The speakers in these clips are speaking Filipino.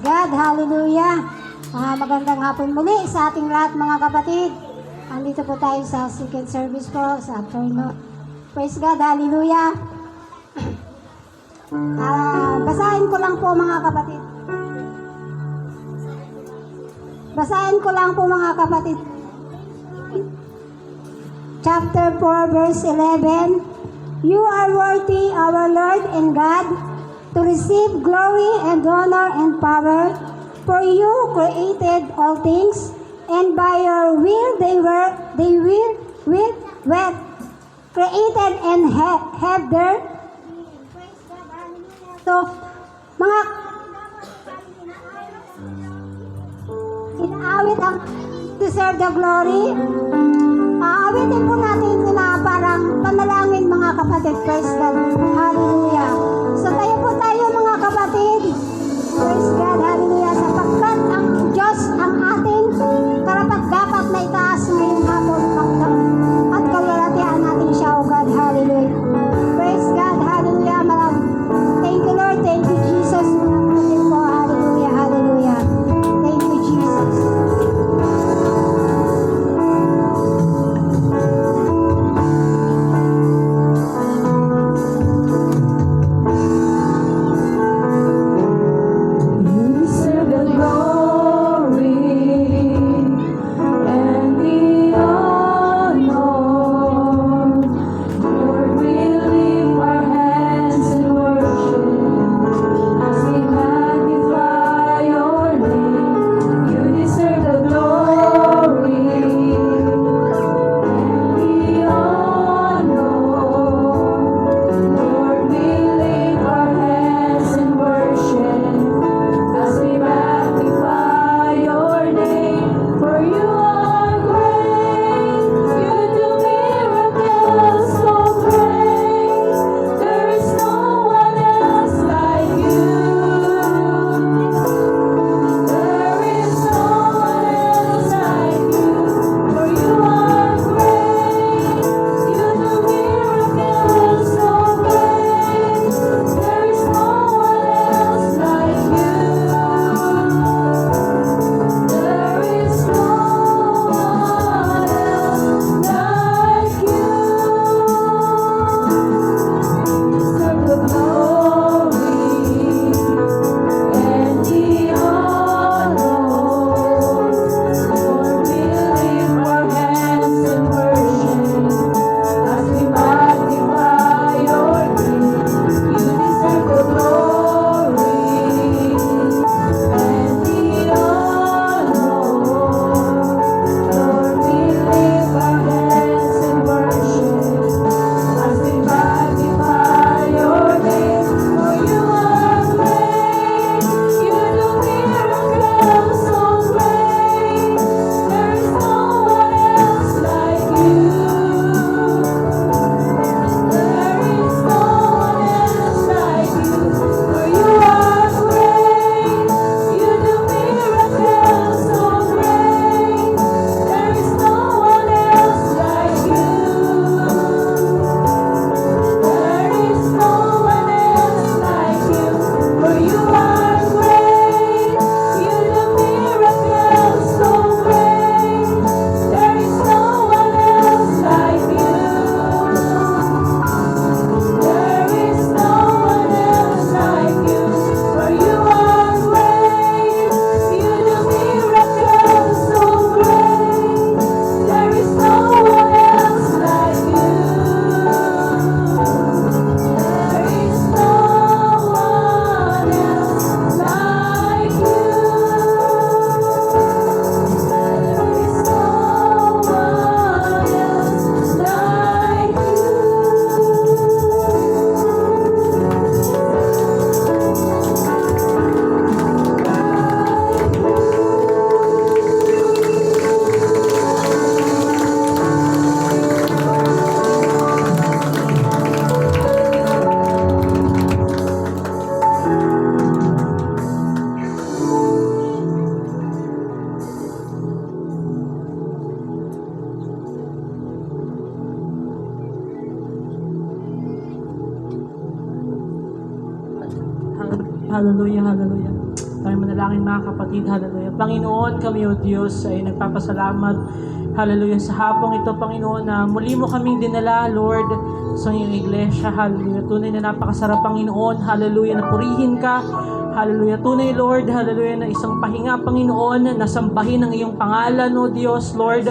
God, hallelujah. Magandang hapon muli sa ating lahat mga kapatid. Andito po tayo sa second service po sa afternoon. Praise God, hallelujah. Basahin ko lang po mga kapatid. Basahin ko lang po mga kapatid. Chapter 4 verse 11. You are worthy, our Lord and God, to receive glory and honor and power, for you created all things, and by your will they were created and have their so mga inaawit ang deserve the glory. Aawitin po natin ito na parang panalangin mga kapatid. Praise God. Hallelujah. So tayo po tayo mga kapatid. Praise God. Hallelujah. Sapagkat ang Diyos ang ating karapat dapat na itaas ngayong hapon. At kalwalatian natin siya, O God. Hallelujah. Praise God. Hallelujah. Thank you Lord. Thank you Jesus. Hallelujah. Hallelujah. Thank you Jesus. Hallelujah, hallelujah. Tayo manalangin mga kapatid, hallelujah. Panginoon, kami o Diyos ay nagpapasalamat, hallelujah, sa hapong ito, Panginoon, na muli mo kaming dinala, Lord, sa iyong iglesia, hallelujah. Tunay na napakasarap, Panginoon, hallelujah, na purihin ka, hallelujah. Tunay, Lord, hallelujah, na isang pahinga, Panginoon, na sambahin ang iyong pangalan, O Diyos, Lord.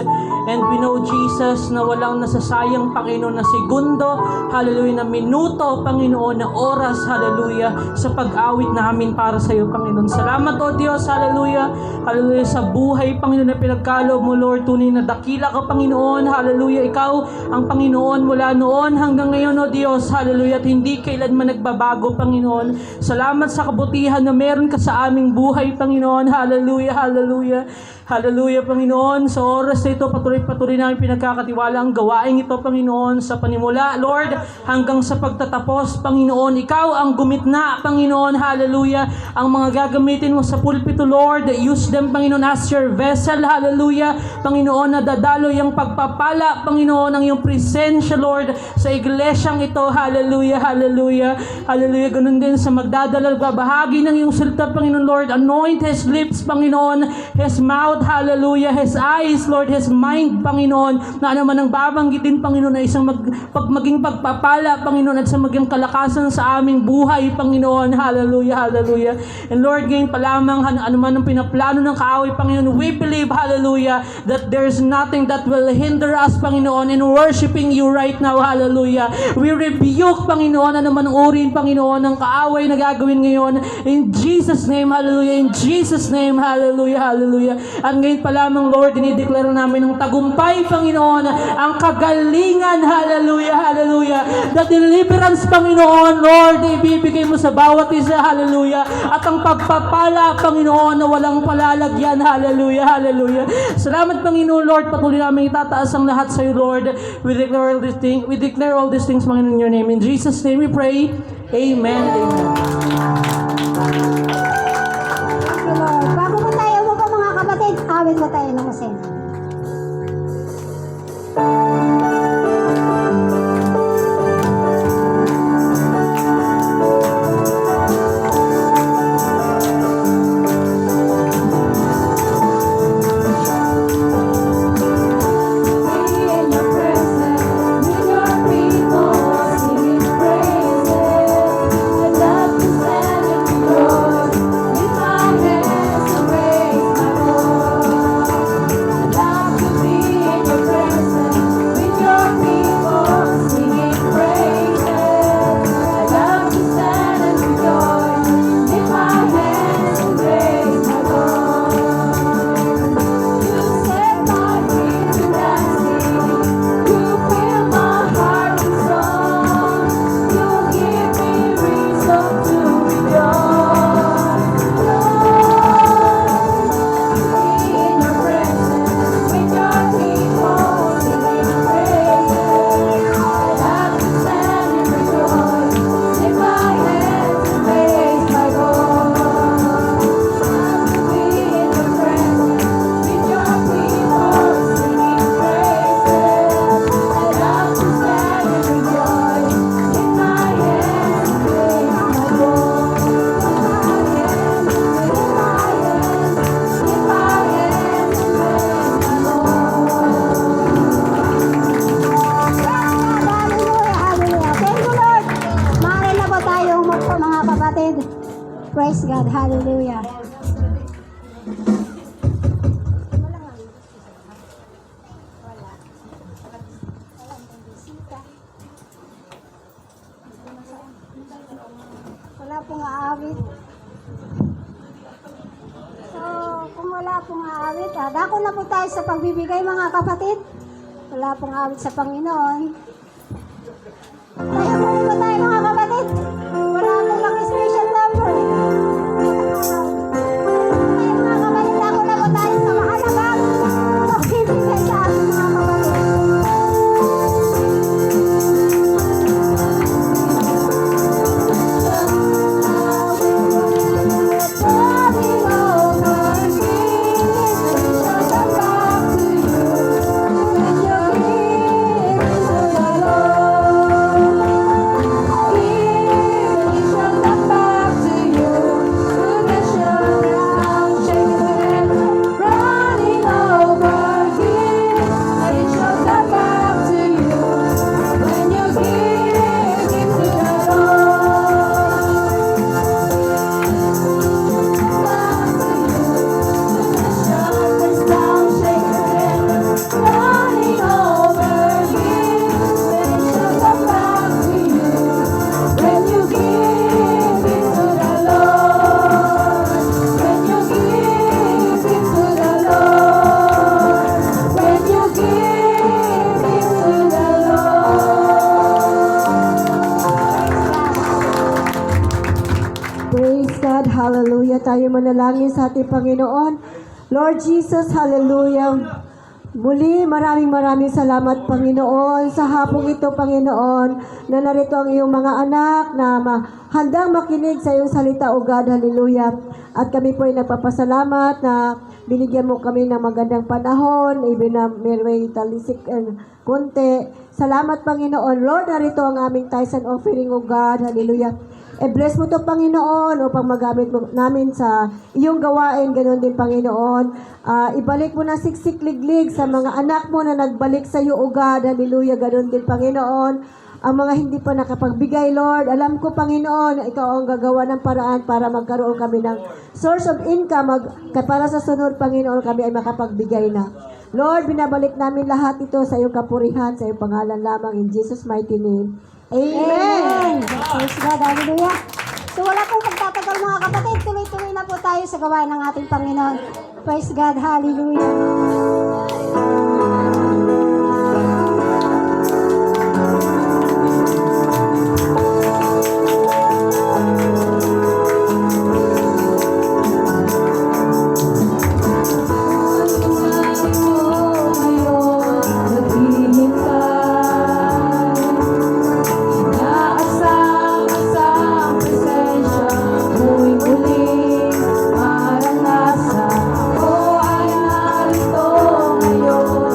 And we know, Jesus, na walang nasasayang, Panginoon, na segundo, hallelujah, na minuto, Panginoon, na oras, hallelujah, sa pag-awit namin para sa iyo, Panginoon. Salamat, O Diyos, hallelujah, hallelujah, sa buhay, Panginoon, na pinagkaloob mo, Lord. Tunay na dakila ka, Panginoon, hallelujah. Ikaw ang Panginoon mula noon hanggang ngayon, O Diyos, hallelujah, at hindi kailanman nagbabago, Panginoon. Salamat sa kabutihan na meron ka sa aming buhay, Panginoon, hallelujah, hallelujah. Hallelujah, Panginoon. Sa oras na ito, patuloy namin pinagkakatiwala ang gawain ito, Panginoon, sa panimula, Lord, hanggang sa pagtatapos, Panginoon. Ikaw ang gumitna, Panginoon, hallelujah. Ang mga gagamitin mo sa pulpito, Lord, use them, Panginoon, as your vessel, hallelujah. Panginoon, na dadalo yung pagpapala, Panginoon, ang iyong presensya, Lord, sa iglesyang ito, hallelujah, hallelujah, hallelujah. Ganun din sa magdadala, babahagi ng iyong salita, Panginoon, Lord. Anoint his lips, Panginoon, his mouth, hallelujah, his eyes, Lord, his mind, Panginoon, na naman ang babanggitin, Panginoon, na isang maging pagpapala, Panginoon, at sa maging kalakasan sa aming buhay, Panginoon, hallelujah, hallelujah. And Lord, ngayon pa lamang, ano man ang pinaplano ng kaaway, Panginoon, we believe, hallelujah, that there's nothing that will hinder us, Panginoon, in worshiping you right now, hallelujah. We rebuke, Panginoon, ano man ang uri, Panginoon, ng kaaway na gagawin ngayon, in Jesus' name, hallelujah, in Jesus' name, hallelujah, hallelujah. At ngayon pa lamang, Lord, dinideklara namin ang tagumpay, Panginoon, ang kagalingan, hallelujah, hallelujah. The deliverance, Panginoon, Lord, ibibigay mo sa bawat isa, hallelujah. At ang pagpapala, Panginoon, na walang palalagyan, hallelujah, hallelujah. Salamat, Panginoon, Lord, patuloy namin itataas ang lahat sa iyo, Lord. We declare all these things, Panginoon, in your name. In Jesus' name we pray. Amen. Amen. Thank you, Lord. Bago po tayo mga kapatid, awit po tayo ng usin. Praise God. Hallelujah. Wala pong aawit. So, kung wala pong aawit, dako na po tayo sa pagbibigay, mga kapatid. Wala pong aawit sa Panginoon. Tayo muna ba tayo, mga kapatid? Wala pong lang special number. Tayo, mga kapatid, dako na po tayo sa mahalagang pagbibigay sa ating mga kapatid. Thank you. Praise God, hallelujah. Tayo manalangin sa ating Panginoon. Lord Jesus, hallelujah. Muli, maraming salamat, Panginoon, sa hapong ito, Panginoon, na narito ang iyong mga anak na handang makinig sa iyong salita, O God, hallelujah. At kami po ay nagpapasalamat na binigyan mo kami ng magandang panahon, even na may talisik konti. Salamat, Panginoon. Lord, narito ang aming tithes and offering, O God, hallelujah. Bless mo to, Panginoon, upang magamit mo namin sa iyong gawain. Ganon din, Panginoon. Ibalik mo na siksik-liglig sa mga anak mo na nagbalik sa iyo, O God. Hallelujah. Ganon din, Panginoon. Ang mga hindi pa nakapagbigay, Lord. Alam ko, Panginoon, ikaw ang gagawa ng paraan para magkaroon kami ng source of income. Para sa sunod, Panginoon, kami ay makapagbigay na. Lord, binabalik namin lahat ito sa iyong kapurihan, sa iyong pangalan lamang. In Jesus' mighty name. Amen! Praise God, hallelujah. So wala pong pagtatagal mga kapatid, tuloy-tuloy na po tayo sa gawain ng ating Panginoon. Praise God, hallelujah. Maranasan, oh ay narito ngayon.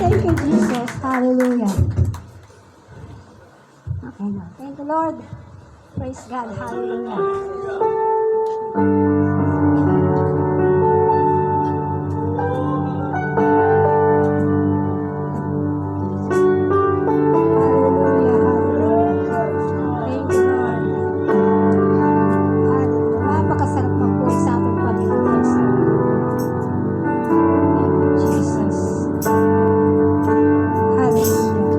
Thank you, Jesus. Hallelujah. Okay na. Thank you, Lord. Praise God. Hallelujah. Hallelujah. Hallelujah. Thank you, Lord. Hallelujah. Napakasarap magpuhay sa ating Panginoon. Praise God. Thank you, Jesus. Hallelujah.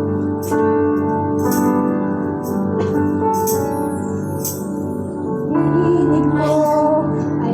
Hilig mo ay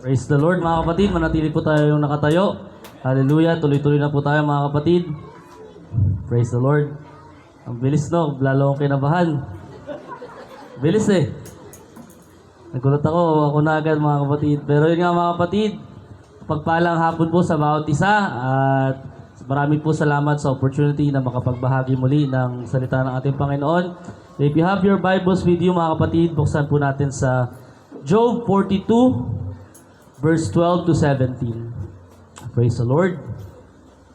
Praise the Lord mga kapatid, manatili po tayo yung nakatayo. Hallelujah, tuloy-tuloy na po tayo mga kapatid. Praise the Lord. Ang bilis no, lalo akong kinabahan. Bilis eh. Nagulat ako na agad mga kapatid. Pero yun nga mga kapatid, pagpalang hapon po sa bawat isa at marami po salamat sa opportunity na makapagbahagi muli ng salita ng ating Panginoon. If you have your Bibles with you mga kapatid, buksan po natin sa Job 42, verse 12 to 17. Praise the Lord.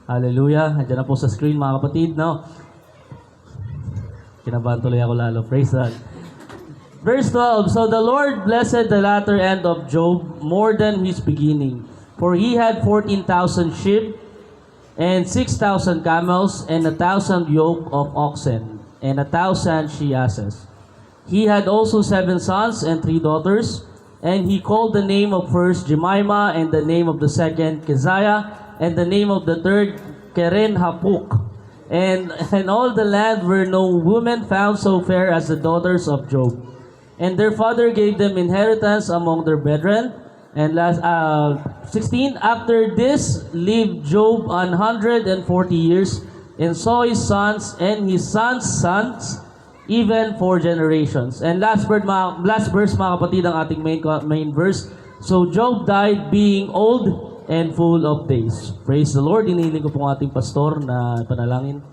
Hallelujah. Andiyan na po sa screen mga kapatid, no? Kinabahan tuloy ako lalo. Praise God. Verse 12. So the Lord blessed the latter end of Job more than his beginning. For he had 14,000 sheep, and 6,000 camels, and 1,000 yoke of oxen, and 1,000 she-asses. He had also 7 sons and 3 daughters, and he called the name of first Jemima, and the name of the second Keziah, and the name of the third Keren Hapuk. And in all the land were no women found so fair as the daughters of Job. And their father gave them inheritance among their brethren. And last 16, after this lived Job 140 years, and saw his sons and his sons' sons, even 4 generations. And last verse mga kapatid, ang ating main verse. So Job died being old and full of days. Praise the Lord. Inihiling ko po ang ating pastor na panalangin.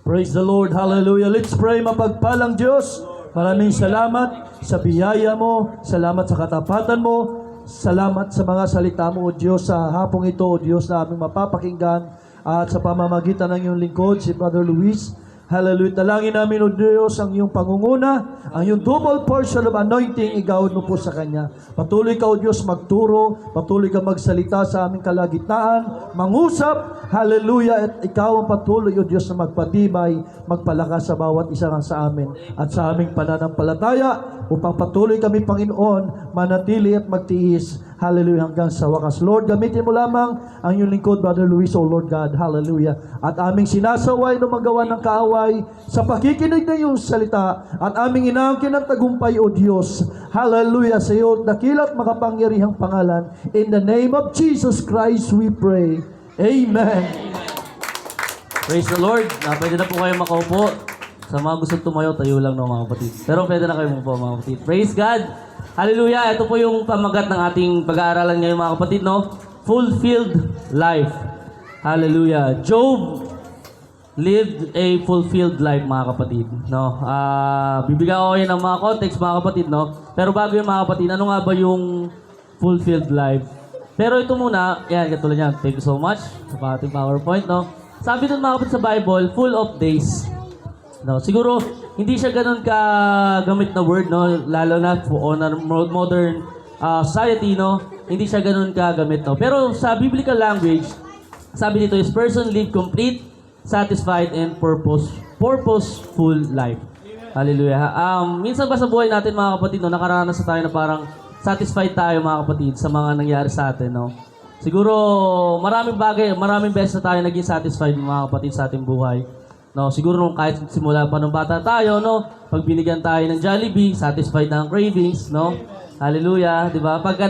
Praise the Lord. Hallelujah. Let's pray. Mapagpalang Diyos, maraming salamat sa biyaya mo. Salamat sa katapatan mo. Salamat sa mga salita mo, O Diyos, sa hapong ito, O Diyos, na aming mapapakinggan at sa pamamagitan ng iyong lingkod, si Brother Luis. Hallelujah. Talangin namin, O Diyos, ang iyong pangunguna, ang iyong double portion of anointing, igawad mo po sa Kanya. Patuloy ka, O Diyos, magturo, patuloy ka magsalita sa aming kalagitnaan, mangusap, hallelujah, at ikaw ang patuloy, O Diyos, na magpatibay, magpalakas sa bawat isa sa amin at sa aming pananampalataya, upang patuloy kami, Panginoon, manatili at magtiis, hallelujah, hanggang sa wakas. Lord, gamitin mo lamang ang iyong lingkod, Brother Luis, O Lord God, hallelujah. At aming sinasaway na magawa ng kaaway sa pakikinig na iyong salita, at aming inaangkin ng tagumpay, O Diyos, hallelujah, sa iyo, dakilat makapangyarihang pangalan. In the name of Jesus Christ, we pray. Amen. Praise the Lord. Pwede na po kayo makaupo. Sa mga gusto tumayo, tayo lang no, mga kapatid. Pero pwede na kayo po mga kapatid. Praise God. Hallelujah. Ito po yung pamagat ng ating pag-aaralan ngayon mga kapatid, no? Fulfilled life. Hallelujah. Job lived a fulfilled life mga kapatid, no? Bibigyan ko kayo ng mga context mga kapatid, no? Pero bago yung mga kapatid, ano nga ba yung fulfilled life? Pero ito muna, yan, katulad yan. Thank you so much sa ating PowerPoint, no? Sabi dun mga kapatid sa Bible, full of days. No, siguro hindi siya ganoon ka gamit na word, no, lalo na on a modern society, no, hindi siya ganoon ka gamit, no. Pero sa biblical language, sabi dito is person live complete, satisfied and purposeful life. Hallelujah. Minsan ba sa buhay natin mga kapatid, no, nakaranas na tayo na parang satisfied tayo mga kapatid sa mga nangyari sa atin, no. Siguro maraming bagay, maraming beses na tayo naging satisfied mga kapatid sa ating buhay. No, siguro nung kahit simula pa nung bata tayo, no, pag binigyan tayo ng Jollibee, satisfied na ang cravings, no? Hallelujah, 'di ba? Pagka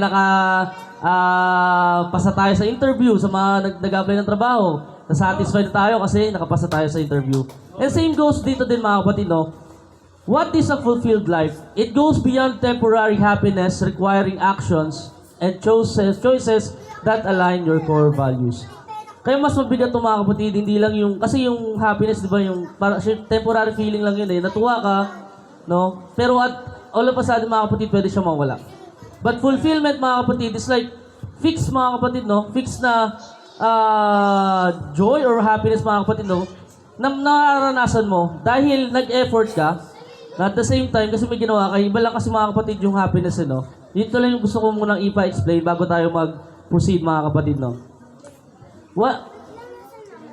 pasa tayo sa interview sa mga nag-apply ng trabaho, na-satisfied tayo kasi nakapasa tayo sa interview. And same goes dito din mga kapatid, no? What is a fulfilled life? It goes beyond temporary happiness, requiring actions and choices that align your core values. Kaya mas mabigat ito mga kapatid, hindi lang yung, kasi yung happiness, di ba, yung para, temporary feeling lang yun eh, natuwa ka, no? Pero at all of a sudden mga kapatid, pwede siya mawala. But fulfillment mga kapatid is like, fixed mga kapatid, no? Fixed na joy or happiness mga kapatid, no? Na nararanasan mo dahil nag-effort ka, at the same time, kasi may ginawa ka, iba lang kasi mga kapatid yung happiness, no? Yun lang yung gusto ko munang ipa-explain bago tayo mag-proceed mga kapatid, no? What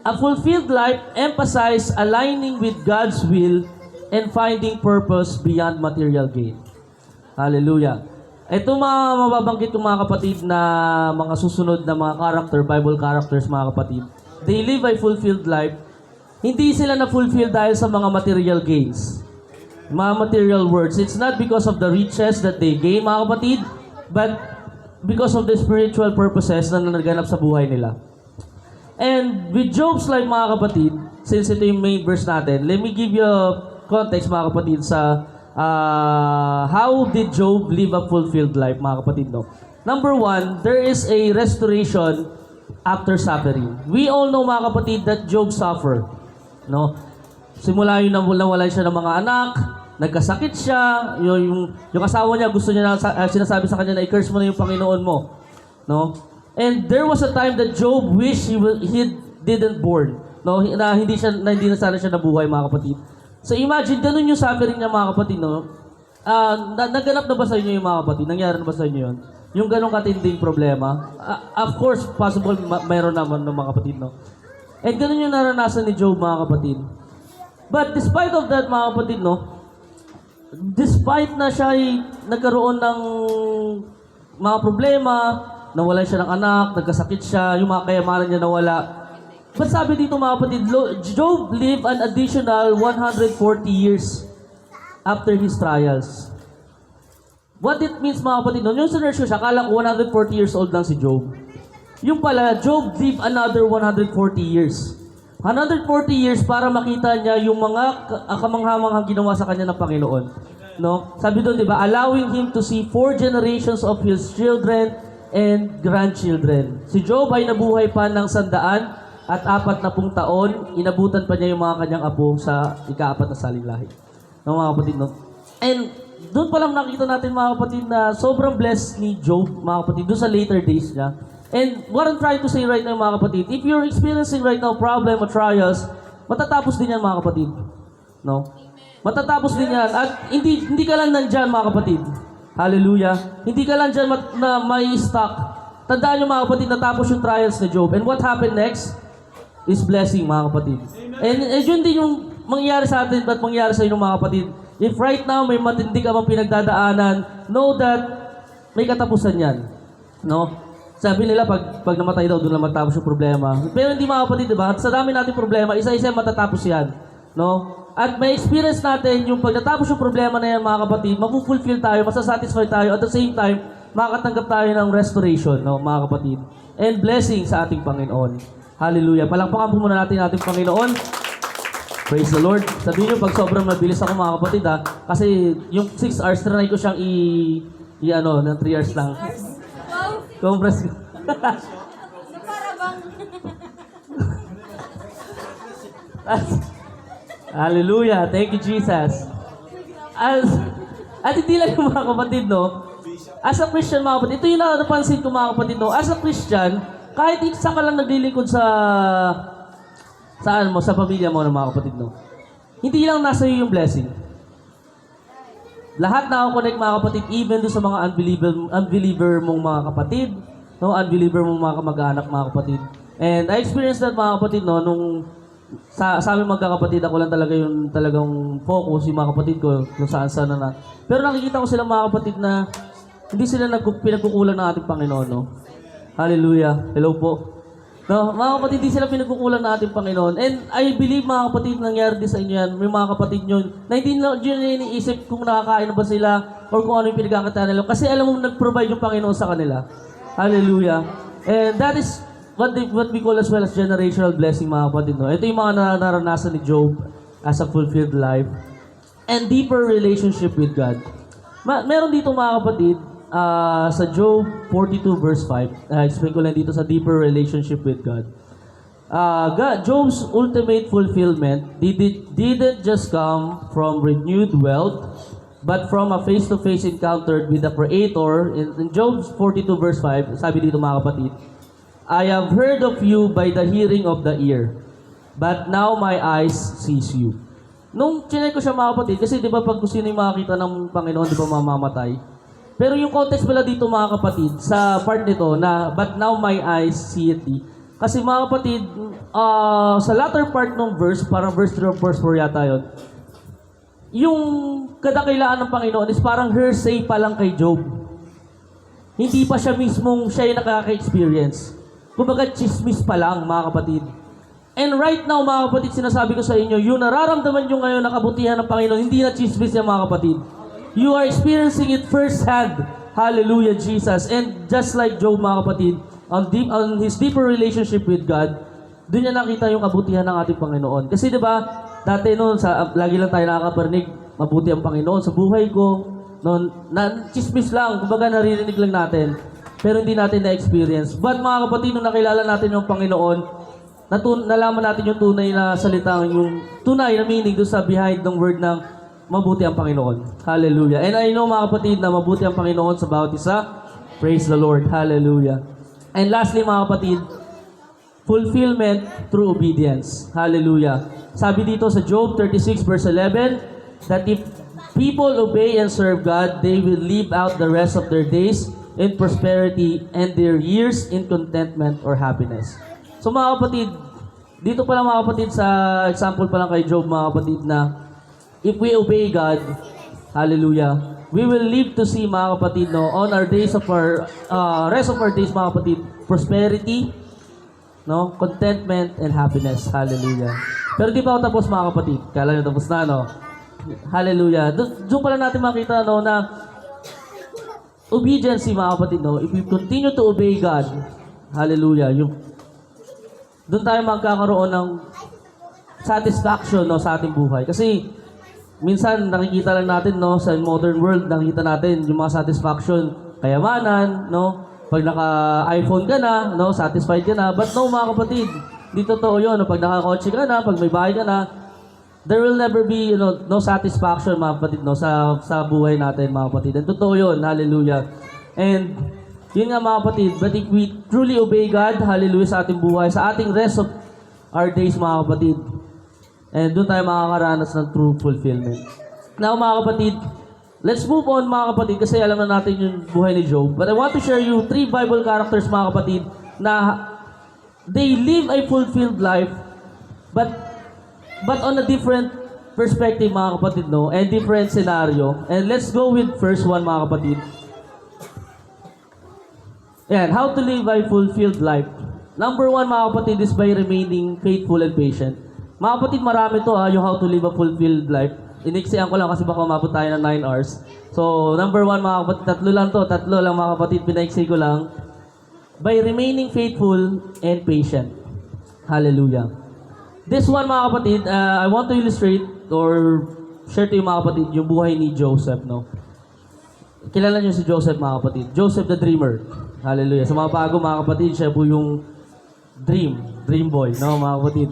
a fulfilled life emphasizes aligning with God's will and finding purpose beyond material gain. Hallelujah. Ito mga mababanggit ko mga kapatid na mga susunod na mga character, Bible characters mga kapatid. They live a fulfilled life. Hindi sila na-fulfill dahil sa mga material gains. Mga material words. It's not because of the riches that they gain mga kapatid, but because of the spiritual purposes na naganap sa buhay nila. And with Job's life, mga kapatid, since ito yung main verse natin, let me give you a context, mga kapatid, sa how did Job live a fulfilled life, mga kapatid, no? Number one, there is a restoration after suffering. We all know, mga kapatid, that Job suffered, no? Simula yun na nawalan siya ng mga anak, nagkasakit siya, yung asawa niya gusto niya sinasabi sa kanya na i-curse mo na yung Panginoon mo, no? And there was a time that Job wished he didn't born, no? Na hindi na sana siya nabuhay, mga kapatid. So imagine ganun yung suffering niya, mga kapatid, no? Naganap na ba sa inyo yung mga kapatid? Nangyari na ba sa inyo yun? Yung ganung katinding problema? Of course, possible mayroon naman ng mga kapatid, no? And ganun yung naranasan ni Job, mga kapatid. But despite of that, mga kapatid, no? Despite na siya ay nagkaroon ng mga problema, nawalan siya ng anak, nagkasakit siya, yung mga kayamanan niya nawala. But sabi dito, mga kapatid, Job lived an additional 140 years after his trials. What it means, mga kapatid, no? Yung sinerge ko siya, akala ko 140 years old lang si Job. Yung pala, Job lived another 140 years. 140 years para makita niya yung mga kamanghamanghang ginawa sa kanya ng Panginoon. No? Sabi doon, di ba, allowing him to see 4 generations of his children and grandchildren. Si Job ay nabuhay pa ng 140 taon, inabutan pa niya yung mga kanyang apo sa ika-4 na saling lahi. No, mga kapatid, no? And doon pa lang nakita natin, mga kapatid, na sobrang blessed ni Job, mga kapatid, doon sa later days niya. And what I'm trying to say right now, mga kapatid, if you're experiencing right now problem or trials, matatapos din yan, mga kapatid. No? Matatapos din yan. At hindi ka lang nandyan, mga kapatid. Hallelujah. Hindi ka lang dyan na may stock. Tandaan nyo, mga kapatid, natapos yung trials ni Job. And what happened next is blessing, mga kapatid. And yun din yung mangyayari sa atin, ba't mangyayari sa inyo, mga kapatid. If right now may matindi ka mang pinagdadaanan, know that may katapusan yan. No? Sabi nila, pag namatay daw, doon lang matapos yung problema. Pero hindi, mga kapatid, diba? Sa dami natin problema, isa-isa matatapos yan. No? At may experience natin yung pag natapos yung problema na yan, mga kapatid, mapufulfill tayo, masasatisfy tayo, at the same time, makakatanggap tayo ng restoration, no, mga kapatid. And blessing sa ating Panginoon. Hallelujah. Palakpakan po muna natin ating Panginoon. Praise the Lord. Sabihin nyo, pag sobrang mabilis ako, mga kapatid, ha? Kasi yung 6 hours, try ko siyang ng 3 hours lang. Compress ko. Hallelujah. Thank you, Jesus. At hindi lang yung mga kapatid, no? As a Christian, mga kapatid, ito yung napansin ko, mga kapatid, no? As a Christian, kahit isa ka lang naglilingkod sa pamilya mo, mga kapatid, no? Hindi lang nasa iyo yung blessing. Lahat na ako connect, mga kapatid, even doon sa mga unbeliever mong mga kapatid, no? Unbeliever mong mga kamag-anak, mga kapatid. And I experienced that, mga kapatid, no? Nung sa aming magkakapatid, ako lang talaga yung talagang focus, yung mga kapatid ko, kung saan na. Pero nakikita ko sila, mga kapatid, na hindi sila pinagkukulang ng ating Panginoon, no? Hallelujah. Hello po. No, mga kapatid, hindi sila pinagkukulang ng ating Panginoon. And I believe, mga kapatid, nangyari din sa inyo yan. May mga kapatid nyo na hindi nyo iniisip kung nakakain na ba sila or kung ano yung pinagkakataan nila. Kasi alam mo, nag-provide yung Panginoon sa kanila. Hallelujah. And that is what we call as well as generational blessing, mga kapatid. No? Ito yung mga naranasan ni Job as a fulfilled life and deeper relationship with God. Meron dito, mga kapatid, sa Job 42 verse 5, explain ko lang dito sa deeper relationship with God. Job's ultimate fulfillment didn't just come from renewed wealth, but from a face-to-face encounter with the Creator. In Job 42 verse 5, sabi dito, mga kapatid, I have heard of you by the hearing of the ear, but now my eyes sees you. Nung chinek ko siya, mga kapatid, kasi di ba pag kung sino yung makakita ng Panginoon, di ba mamamatay? Pero yung context pala dito, mga kapatid, sa part nito na, but now my eyes see thee. Kasi, mga kapatid, sa latter part ng verse, parang verse 3 or verse 4 yata yun, yung kadakilaan ng Panginoon is parang hearsay pa lang kay Job. Hindi pa siya mismong siya yung nakaka-experience. Kumbaga, chismis pa lang, mga kapatid. And right now, mga kapatid, sinasabi ko sa inyo, yung nararamdaman nyo ngayon na kabutihan ng Panginoon, hindi na chismis yan, mga kapatid. You are experiencing it firsthand Hallelujah, Jesus. And just like Job, mga kapatid, on his deeper relationship with God, doon niya nakita yung kabutihan ng ating Panginoon. Kasi 'di ba, dati noon lagi lang tayo nakakaparinig, mabuti ang Panginoon sa buhay ko. Noon, chismis lang, kumbaga naririnig lang natin, pero hindi natin na-experience. But mga kapatid, nung nakilala natin yung Panginoon, nalaman natin yung tunay na salita, yung tunay na meaning doon sa behind ng word ng mabuti ang Panginoon. Hallelujah. And I know mga kapatid na mabuti ang Panginoon sa bawat isa. Praise the Lord. Hallelujah. And lastly mga kapatid, fulfillment through obedience. Hallelujah. Sabi dito sa Job 36 verse 11, that if people obey and serve God, they will live out the rest of their days in prosperity and their years in contentment or happiness. So mga kapatid, dito pa lang mga kapatid sa example pa lang kay Job mga kapatid na if we obey God, hallelujah, we will live to see mga kapatid no, on our days of our, rest of our days mga kapatid, prosperity, no, contentment and happiness. Hallelujah. Pero di pa ako tapos mga kapatid. Kala nyo tapos na, no? Hallelujah. Doon pala natin makita, no, na obedience mga kapatid, no? If we continue to obey God, hallelujah, doon tayo magkakaroon ng satisfaction, no, sa ating buhay. Kasi minsan nakikita lang natin, no, sa modern world, nakikita natin yung mga satisfaction, kayamanan, no? Pag naka-iPhone ka na, no, satisfied ka na. But no, mga kapatid, di totoo yun. No? Pag naka-kotse ka na, pag may bahay ka na, there will never be, no satisfaction, mga kapatid, no, sa buhay natin, mga kapatid. And totoo yun. Hallelujah. And yun nga, mga kapatid, but if we truly obey God, hallelujah, sa ating buhay, sa ating rest of our days, mga kapatid, and doon tayo makakaranas ng true fulfillment. Now, mga kapatid, let's move on mga kapatid kasi alam na natin yung buhay ni Job. But I want to share you 3 Bible characters mga kapatid na they live a fulfilled life but on a different perspective mga kapatid, no? And different scenario. And let's go with first one mga kapatid. Yan, how to live a fulfilled life. Number 1 mga kapatid is by remaining faithful and patient. Mga kapatid, marami to yung how to live a fulfilled life. Iniksiyan ko lang kasi baka umabot tayo ng 9 hours. So, number 1 mga kapatid, tatlo lang mga kapatid, pinaiksi ko lang. By remaining faithful and patient. Hallelujah. This one mga kapatid, I want to illustrate or share to you mga kapatid, yung buhay ni Joseph, no? Kilala niyo si Joseph mga kapatid. Joseph the Dreamer. Hallelujah. Sa mga bago mga kapatid, siya po yung dream boy, no mga kapatid?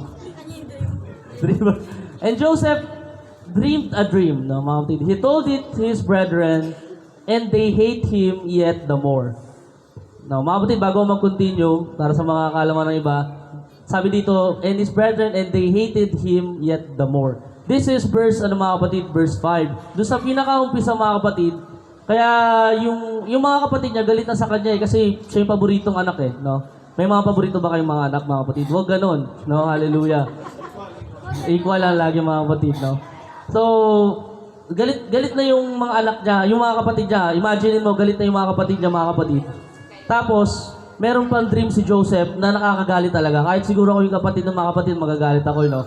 Dreamer. And Joseph dreamed a dream, no, mga kapatid. He told it to his brethren, and they hate him yet the more. No, mga kapatid, bago mag-continue, para sa mga kalaman ng iba, sabi dito, and his brethren, and they hated him yet the more. This is verse, mga kapatid, verse 5. Doon sa pinaka-umpisa, mga kapatid, kaya yung mga kapatid niya, galit na sa kanya kasi siya yung paboritong anak no? May mga paborito ba kayong mga anak, mga kapatid? Huwag ganon, no? Hallelujah. Equal lang lagi mga kapatid, no? So, galit na yung mga anak niya, yung mga kapatid niya. Imagine mo, galit na yung mga kapatid niya, mga kapatid. Tapos, meron pang dream si Joseph na nakakagalit talaga. Kahit siguro ako yung kapatid ng mga kapatid, magagalit ako, no?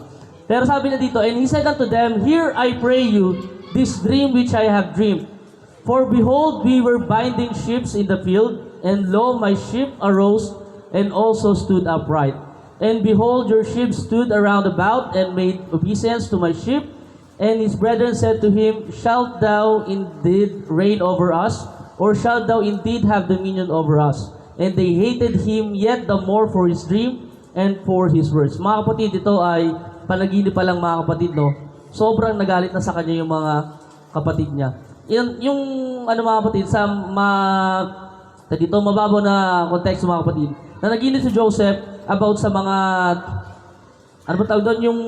Pero sabi na dito, and he said unto them, here I pray you, this dream which I have dreamed. For behold, we were binding ships in the field, and lo, my ship arose and also stood upright. And behold, your ship stood around about and made obeisance to my ship. And his brethren said to him, shalt thou indeed reign over us, or shalt thou indeed have dominion over us? And they hated him yet the more for his dream and for his words. Mga kapatid, ito ay panaginip pa lang mga kapatid, no? Sobrang nagalit na sa kanya yung mga kapatid niya. Yung mga kapatid, sa dito, mababaw na konteksto mga kapatid, na naginip si Joseph about sa mga, ano ba tawag doon, yung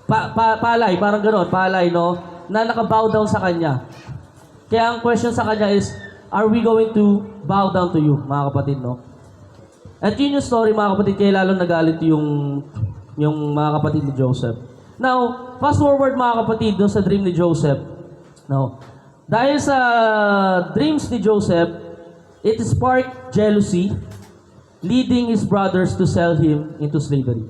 palay, parang gano'n, palay, no? Na nakabow down sa kanya. Kaya ang question sa kanya is, are we going to bow down to you, mga kapatid, no? At yun yung story, mga kapatid, kaya lalo nagalit yung mga kapatid ni Joseph. Now, fast forward, mga kapatid, doon sa dream ni Joseph. No. Dahil sa dreams ni Joseph, it sparked jealousy, leading his brothers to sell him into slavery.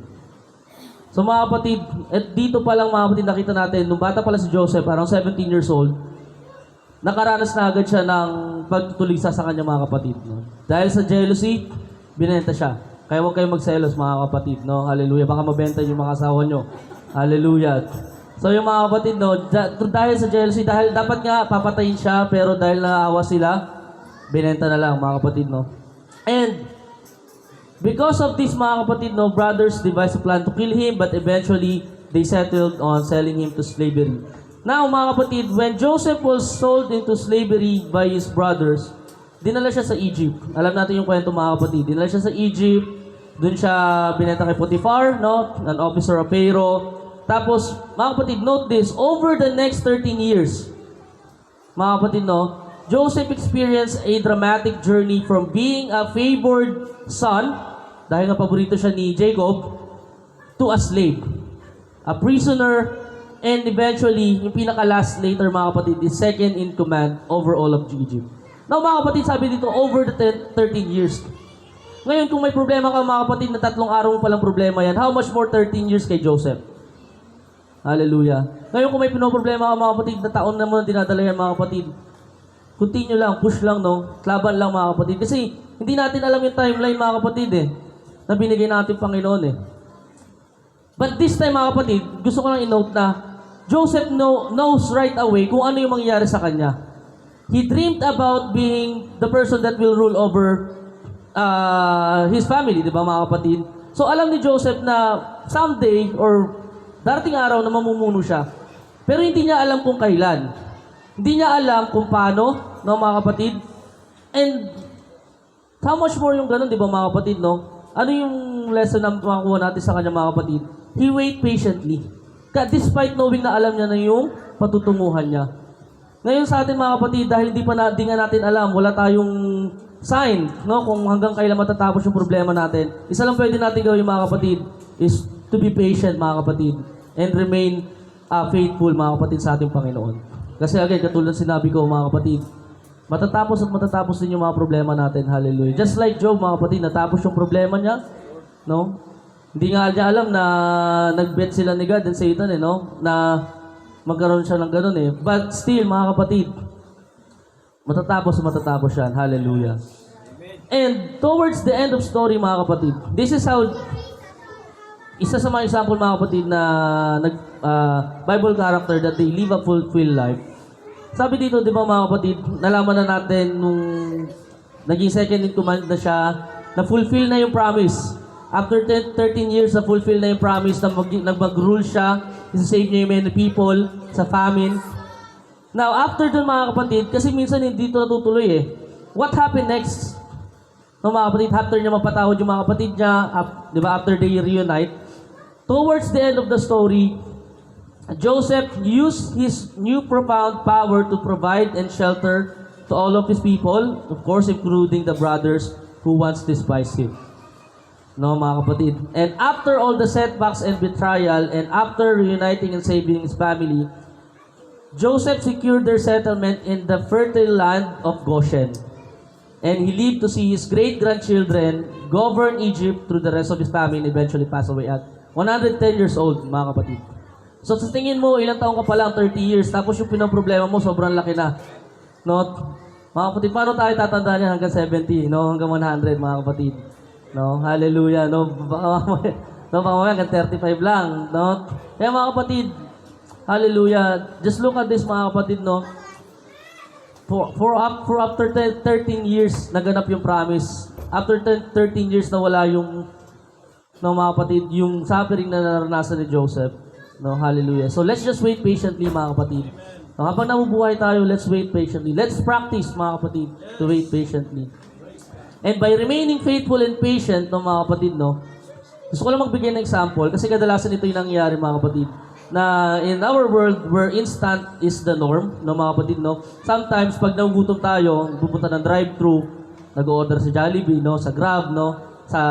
So mga kapatid, at dito pa lang mga kapatid nakita natin, nung bata pala si Joseph, around 17 years old, nakaranas na agad siya ng pagtutulisa sa kanyang mga kapatid. No? Dahil sa jealousy, binenta siya. Kaya huwag kayong magselos mga kapatid. No? Hallelujah. Baka mabenta yung mga asawa nyo. Hallelujah. So yung mga kapatid, no, dahil sa jealousy, dahil dapat nga papatayin siya, pero dahil naawa sila, binenta na lang mga kapatid. No? And because of this mga kapatid, no, brothers devised a plan to kill him, but eventually, they settled on selling him to slavery. Now, mga kapatid, when Joseph was sold into slavery by his brothers, dinala siya sa Egypt. Alam natin yung kwento, mga kapatid. Dinala siya sa Egypt, dun siya binenta kay Potiphar, no? An officer of Pharaoh. Tapos, mga kapatid, note this, over the next 13 years, mga kapatid, no, Joseph experienced a dramatic journey from being a favored son, dahil nga paborito siya ni Jacob, to a slave, a prisoner, and eventually, yung pinaka-last later mga kapatid, is second in command over all of Egypt. Now mga kapatid, sabi dito, over the 13 years. Ngayon, kung may problema ka mga kapatid, na 3 araw mo palang problema yan, how much more 13 years kay Joseph? Hallelujah. Ngayon, kung may pinoproblema ka mga kapatid, na taon na mo na dinadala yan mga kapatid, continue lang, push lang, no? Laban lang mga kapatid. Kasi, hindi natin alam yung timeline mga kapatid na binigay natin Panginoon But this time mga kapatid, gusto ko lang i-note na Joseph knows right away kung ano yung mangyayari sa kanya. He dreamed about being the person that will rule over his family, di ba mga kapatid? So alam ni Joseph na someday or darating araw na mamumuno siya. Pero hindi niya alam kung kailan. Hindi niya alam kung paano, no mga kapatid? And how much more yung ganun, di ba mga kapatid, no? Ano yung lesson na makakuha natin sa kanya mga kapatid? He wait patiently. Despite knowing na alam niya na yung patutunguhan niya. Ngayon sa atin mga kapatid, dahil di nga natin alam, wala tayong sign, no, kung hanggang kailan matatapos yung problema natin. Isa lang pwede natin gawin mga kapatid is to be patient mga kapatid and remain faithful mga kapatid sa ating Panginoon. Kasi again, katulad sinabi ko mga kapatid, matatapos at matatapos din yung mga problema natin. Hallelujah. Just like Job mga kapatid, natapos yung problema niya, no? Hindi nga niya alam na nag-bet sila ni God and Satan, no? Na magkaroon siya ng ganun But still, mga kapatid, matatapos yan. Hallelujah. And towards the end of story, mga kapatid, this is how, isa sa mga example, mga kapatid, na Bible character that they live a fulfilled life. Sabi dito, di ba mga kapatid, nalaman na natin nung naging second in command na siya, na fulfill na yung promise. After 13 years, na fulfill na yung promise na mag-rule siya, isa-save niya yung many people sa famine. Now, after dun mga kapatid, kasi minsan hindi ito natutuloy What happened next? No, mga kapatid, after niya mapatawad yung mga kapatid niya, di ba, after they reunite, towards the end of the story, Joseph used his new profound power to provide and shelter to all of his people, of course, including the brothers who once despised him. No, mga kapatid. And after all the setbacks and betrayal, and after reuniting and saving his family, Joseph secured their settlement in the fertile land of Goshen. And he lived to see his great-grandchildren govern Egypt through the rest of his family and eventually pass away at 110 years old, mga kapatid. So sa tingin mo, ilang taong ka pa lang, 30 years, tapos yung pinoproblema mo, sobrang laki na. No? Mga kapatid, paano tayo tatandaan yan hanggang 70, no? Hanggang 100, mga kapatid. No? Hallelujah. No? Baka mamaya hanggang 35 lang. No? Kaya mga kapatid, hallelujah. Just look at this, mga kapatid, no? For after 13 years, naganap yung promise. After 13 years na wala yung, no, mga kapatid, yung suffering na naranasan ni Joseph. No, hallelujah. So let's just wait patiently, mga kapatid. No, habang nabubuhay tayo, let's wait patiently. Let's practice, mga kapatid, to wait patiently. And by remaining faithful and patient, no, mga kapatid, no, gusto ko lang magbigay ng example kasi kadalasan ito yung nangyayari, mga kapatid, na in our world where instant is the norm, no, mga kapatid, no, sometimes pag nagugutom tayo, pupunta ng drive-thru, nag-order sa Jollibee, no, sa Grab, no, sa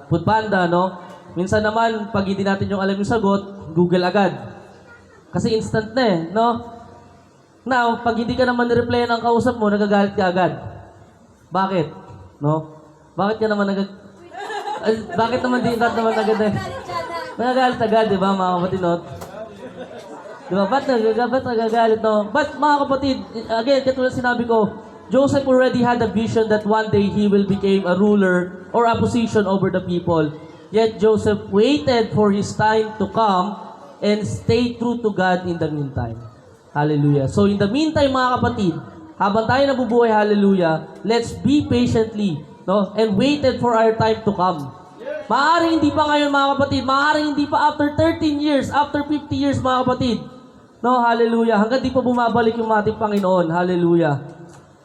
Foodpanda, no. Minsan naman, pag hindi natin yung alam yung sagot, Google agad. Kasi instant na no? Now, pag hindi ka naman ni-reply ng kausap mo, nagagalit ka agad. Bakit? No? Bakit ka naman bakit naman di naman agad Nagagalit agad, di ba, mga kapatid, no? Di ba? Ba't nagagalit, no? But mga kapatid, again, katulad sinabi ko, Joseph already had a vision that one day he will become a ruler or a position over the people. Yet Joseph waited for his time to come and stay true to God in the meantime. Hallelujah. So in the meantime, mga kapatid, habang tayo nabubuhay, hallelujah, let's be patiently, no? And waited for our time to come. Maaaring hindi pa ngayon, mga kapatid. Maaaring hindi pa after 13 years, after 50 years, mga kapatid. No, hallelujah. Hanggang di pa bumabalik yung ating Panginoon. Hallelujah.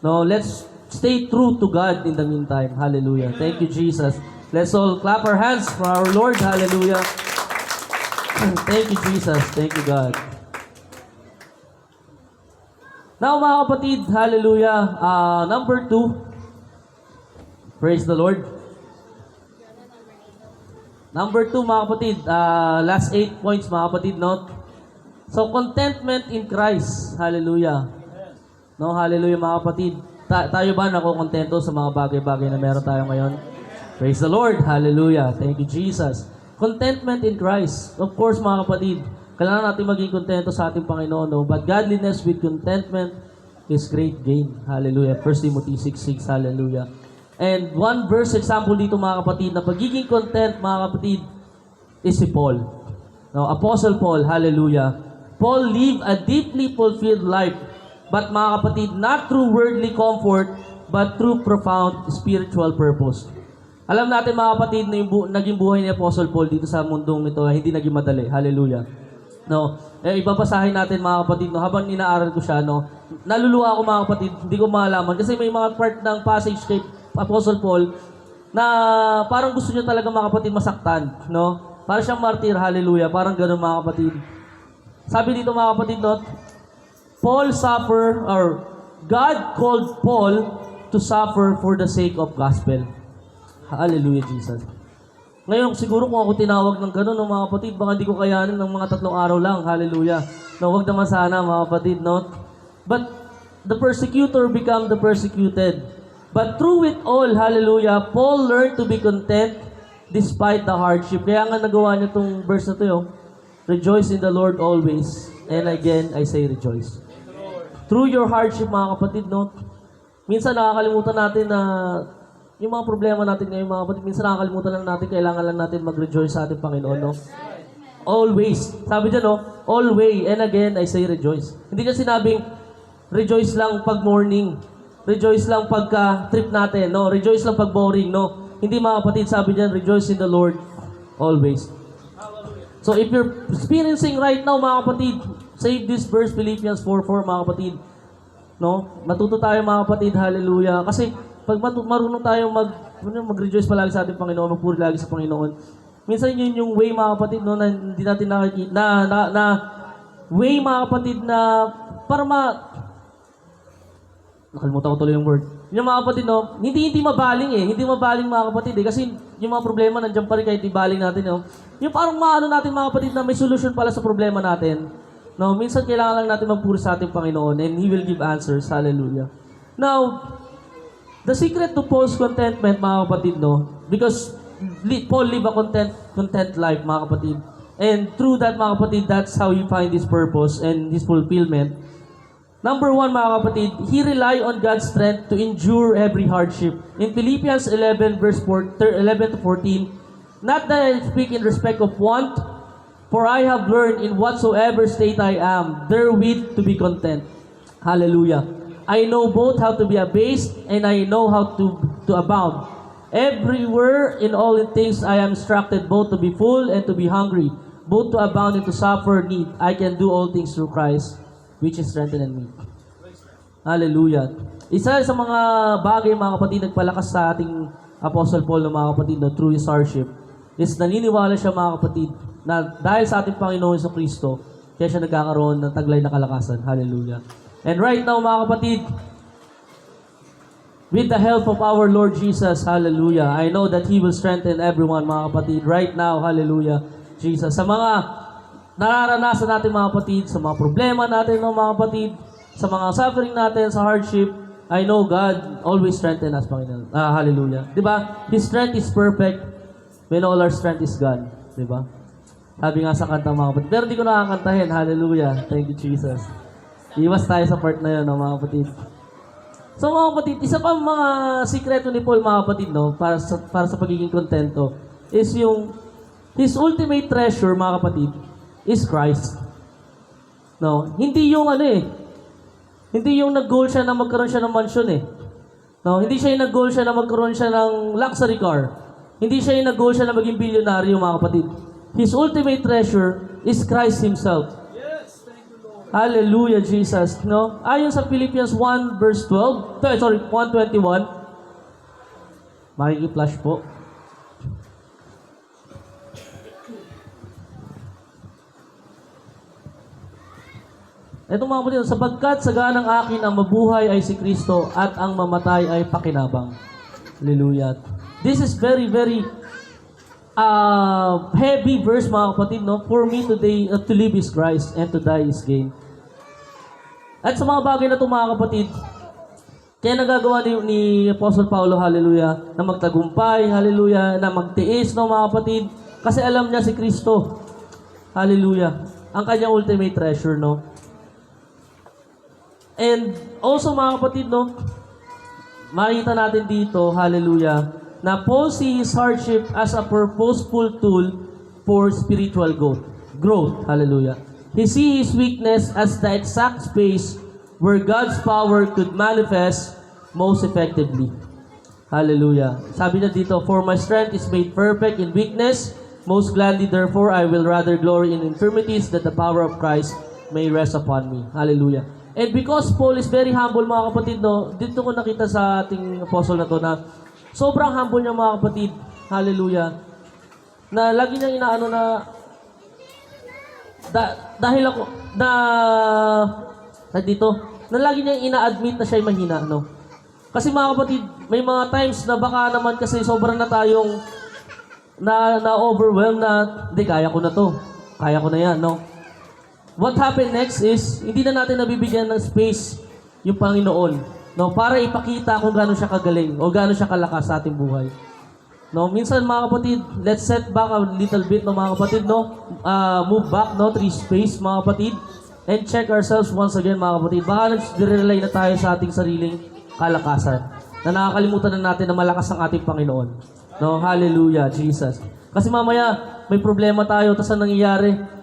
No, let's stay true to God in the meantime. Hallelujah. Thank you, Jesus. Let's all clap our hands for our Lord. Hallelujah. Thank you, Jesus. Thank you, God. Now, mga kapatid, hallelujah. Number 2. Praise the Lord. Number 2, mga kapatid. Last 8 points, mga kapatid, no? So, contentment in Christ. Hallelujah. No, hallelujah, mga kapatid. Tayo ba nakokontento sa mga bagay-bagay na meron tayo ngayon? Praise the Lord. Hallelujah. Thank you, Jesus. Contentment in Christ. Of course, mga kapatid, kailangan natin maging kontento sa ating Panginoon, no? But godliness with contentment is great gain. Hallelujah. 1 Timothy 6:6. Hallelujah. And one verse example dito, mga kapatid, na pagiging content, mga kapatid, is si Paul. No, Apostle Paul. Hallelujah. Paul lived a deeply fulfilled life. But mga kapatid, not through worldly comfort, but through profound spiritual purpose. Alam natin, mga kapatid, na yung naging buhay ni Apostle Paul dito sa mundong ito, hindi naging madali. Hallelujah. No, ibabasahin natin, mga kapatid, no, habang inaaral ko siya, no, naluluha ako, mga kapatid, hindi ko malaman kasi may mga part ng passage kay Apostle Paul na parang gusto niya talaga, mga kapatid, masaktan, no? Parang siyang martyr, hallelujah, parang gano'n, mga kapatid. Sabi dito, mga kapatid, no, Paul suffer, or God called Paul to suffer for the sake of gospel. Hallelujah, Jesus. Ngayon, siguro kung ako tinawag ng gano'n, no, mga kapatid, baka hindi ko kayanin ng mga 3 araw lang. Hallelujah. No, wag naman sana, mga kapatid, no? But the persecutor become the persecuted. But through it all, hallelujah, Paul learned to be content despite the hardship. Kaya nga nagawa niya itong verse na ito, yung, rejoice in the Lord always. And again, I say rejoice. Through your hardship, mga kapatid, no? Minsan nakakalimutan natin na yung mga problema natin ngayon, mga kapatid, minsan nakakalimutan lang natin, kailangan lang natin mag-rejoice sa ating Panginoon, no? Always. Sabi dyan, no? Always. And again, I say rejoice. Hindi niya sinabing, rejoice lang pag morning. Rejoice lang pagka trip natin, no? Rejoice lang pag boring, no? Hindi, mga kapatid, sabi dyan, rejoice in the Lord always. So if you're experiencing right now, mga kapatid, save this verse, Philippians 4:4, mga kapatid. No? Matuto tayo, mga kapatid, hallelujah. Kasi pag marunong tayo mag-rejoice palagi sa ating Panginoon, magpuri lagi sa Panginoon. Minsan yun yung way, mga kapatid, no, na hindi natin nakikita, na way, mga kapatid, na para nakalimutan ko tuloy yung word. Yung mga kapatid, no, hindi mabaling eh. Hindi mabaling, mga kapatid eh. Kasi yung mga problema nandiyan pa rin kahit ibaling natin, no. Yung parang maano natin, mga kapatid, na may solution pala sa problema natin. No, minsan kailangan lang natin magpuri sa ating Panginoon and He will give answers. Hallelujah. Now, the secret to Paul's contentment, mga kapatid, no, because Paul lived a content life, mga kapatid. And through that, mga kapatid, that's how you find his purpose and his fulfillment. Number 1, mga kapatid, he relied on God's strength to endure every hardship. In Philippians 11, verse 11 to 14, not that I speak in respect of want, for I have learned in whatsoever state I am, therewith to be content. Hallelujah. I know both how to be abased, and I know how to abound. Everywhere, in all things, I am instructed both to be full and to be hungry, both to abound and to suffer need. I can do all things through Christ, which is strengthening me. Hallelujah. Isa sa mga bagay, mga kapatid, nagpalakas sa ating Apostle Paul, mga kapatid, no, through his hardship, is naniniwala siya, mga kapatid, na dahil sa ating Panginoon sa Kristo, kaya siya nagkakaroon ng taglay na kalakasan. Hallelujah. And right now, mga kapatid, with the help of our Lord Jesus, hallelujah, I know that He will strengthen everyone, mga kapatid, right now, hallelujah, Jesus. Sa mga nararanasan natin, mga kapatid, sa mga problema natin, mga kapatid, sa mga suffering natin, sa hardship, I know God always strengthen us, Panginoon. Hallelujah. Diba? His strength is perfect when all our strength is gone. Diba? Sabi nga sa kanta mga kapatid. Pero di ko nakakantahin. Hallelujah. Thank you, Jesus. Iwas tayo sa part na yun, no, mga kapatid. So mga kapatid, isa pa mga sikreto ni Paul, mga kapatid, no, para sa pagiging kontento, is yung his ultimate treasure, mga kapatid, is Christ. No, hindi yung hindi yung nag-goal siya na magkaroon siya ng mansion eh. No, hindi siya yung nag-goal siya na magkaroon siya ng luxury car. Hindi siya yung nag-goal siya na maging bilyonaryo, mga kapatid. His ultimate treasure is Christ Himself. Yes, thank you, Lord. Hallelujah, Jesus. No? Ayon sa Philippians 1 verse 1:21. Makiki-flash po. Ito mga kapatid, sapagkat saganang akin ang mabuhay ay si Kristo at ang mamatay ay pakinabang. Hallelujah. This is very, very heavy verse mga kapatid, no? For me today, to live is Christ and to die is gain. At sa mga bagay na ito mga kapatid, kaya nagagawa ni Apostle Paulo, hallelujah, na magtagumpay, hallelujah, na magtiis, no mga kapatid, kasi alam niya si Kristo. Hallelujah. Ang kanyang ultimate treasure, no? And also mga kapatid, no, makita natin dito, hallelujah, na Paul sees his hardship as a purposeful tool for spiritual growth, hallelujah. He sees his weakness as the exact space where God's power could manifest most effectively. Hallelujah. Sabi niya dito, for my strength is made perfect in weakness, most gladly therefore I will rather glory in infirmities that the power of Christ may rest upon me. Hallelujah. And because Paul is very humble, mga kapatid, no, dito ko nakita sa ating apostle na to na sobrang humble niya, mga kapatid. Hallelujah. Na lagi niya inaano na dahil ako dito na lagi niya ina-admit na siya'y mahina, no. Kasi mga kapatid, may mga times na baka naman kasi sobrang na tayong na-overwhelm na hindi, kaya ko na to. Kaya ko na yan, no. What happened next is, hindi na natin nabibigyan ng space yung Panginoon, no, para ipakita kung gaano siya kagaling o gaano siya kalakas sa ating buhay. No, minsan mga kapatid, let's set back a little bit, no, mga kapatid, no, move back, no, 3 space, mga kapatid, and check ourselves once again, mga kapatid. Baka nag-rely na tayo sa ating sariling kalakasan, na nakakalimutan na natin na malakas ang ating Panginoon. No, hallelujah, Jesus. Kasi mamaya, may problema tayo, tapos ang nangyayari,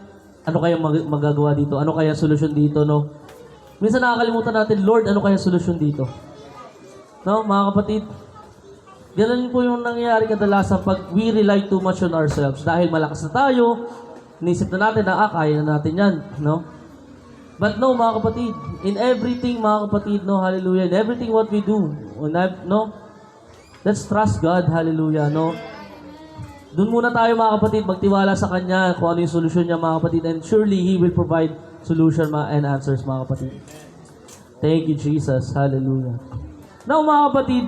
ano kaya magagawa dito? Ano kaya solusyon dito, no? Minsan nakakalimutan natin, Lord, ano kaya solusyon dito? No, mga kapatid? Ganun po yung nangyayari kadalasan pag we rely too much on ourselves. Dahil malakas na tayo, inisip na natin na, kaya na natin yan, no? But no, mga kapatid, in everything, mga kapatid, no, hallelujah, in everything what we do, no, let's trust God, hallelujah, no? Doon muna tayo, mga kapatid, magtiwala sa Kanya kung ano yung solusyon niya, mga kapatid, and surely He will provide solution and answers, mga kapatid. Thank you, Jesus. Hallelujah. Now, mga kapatid,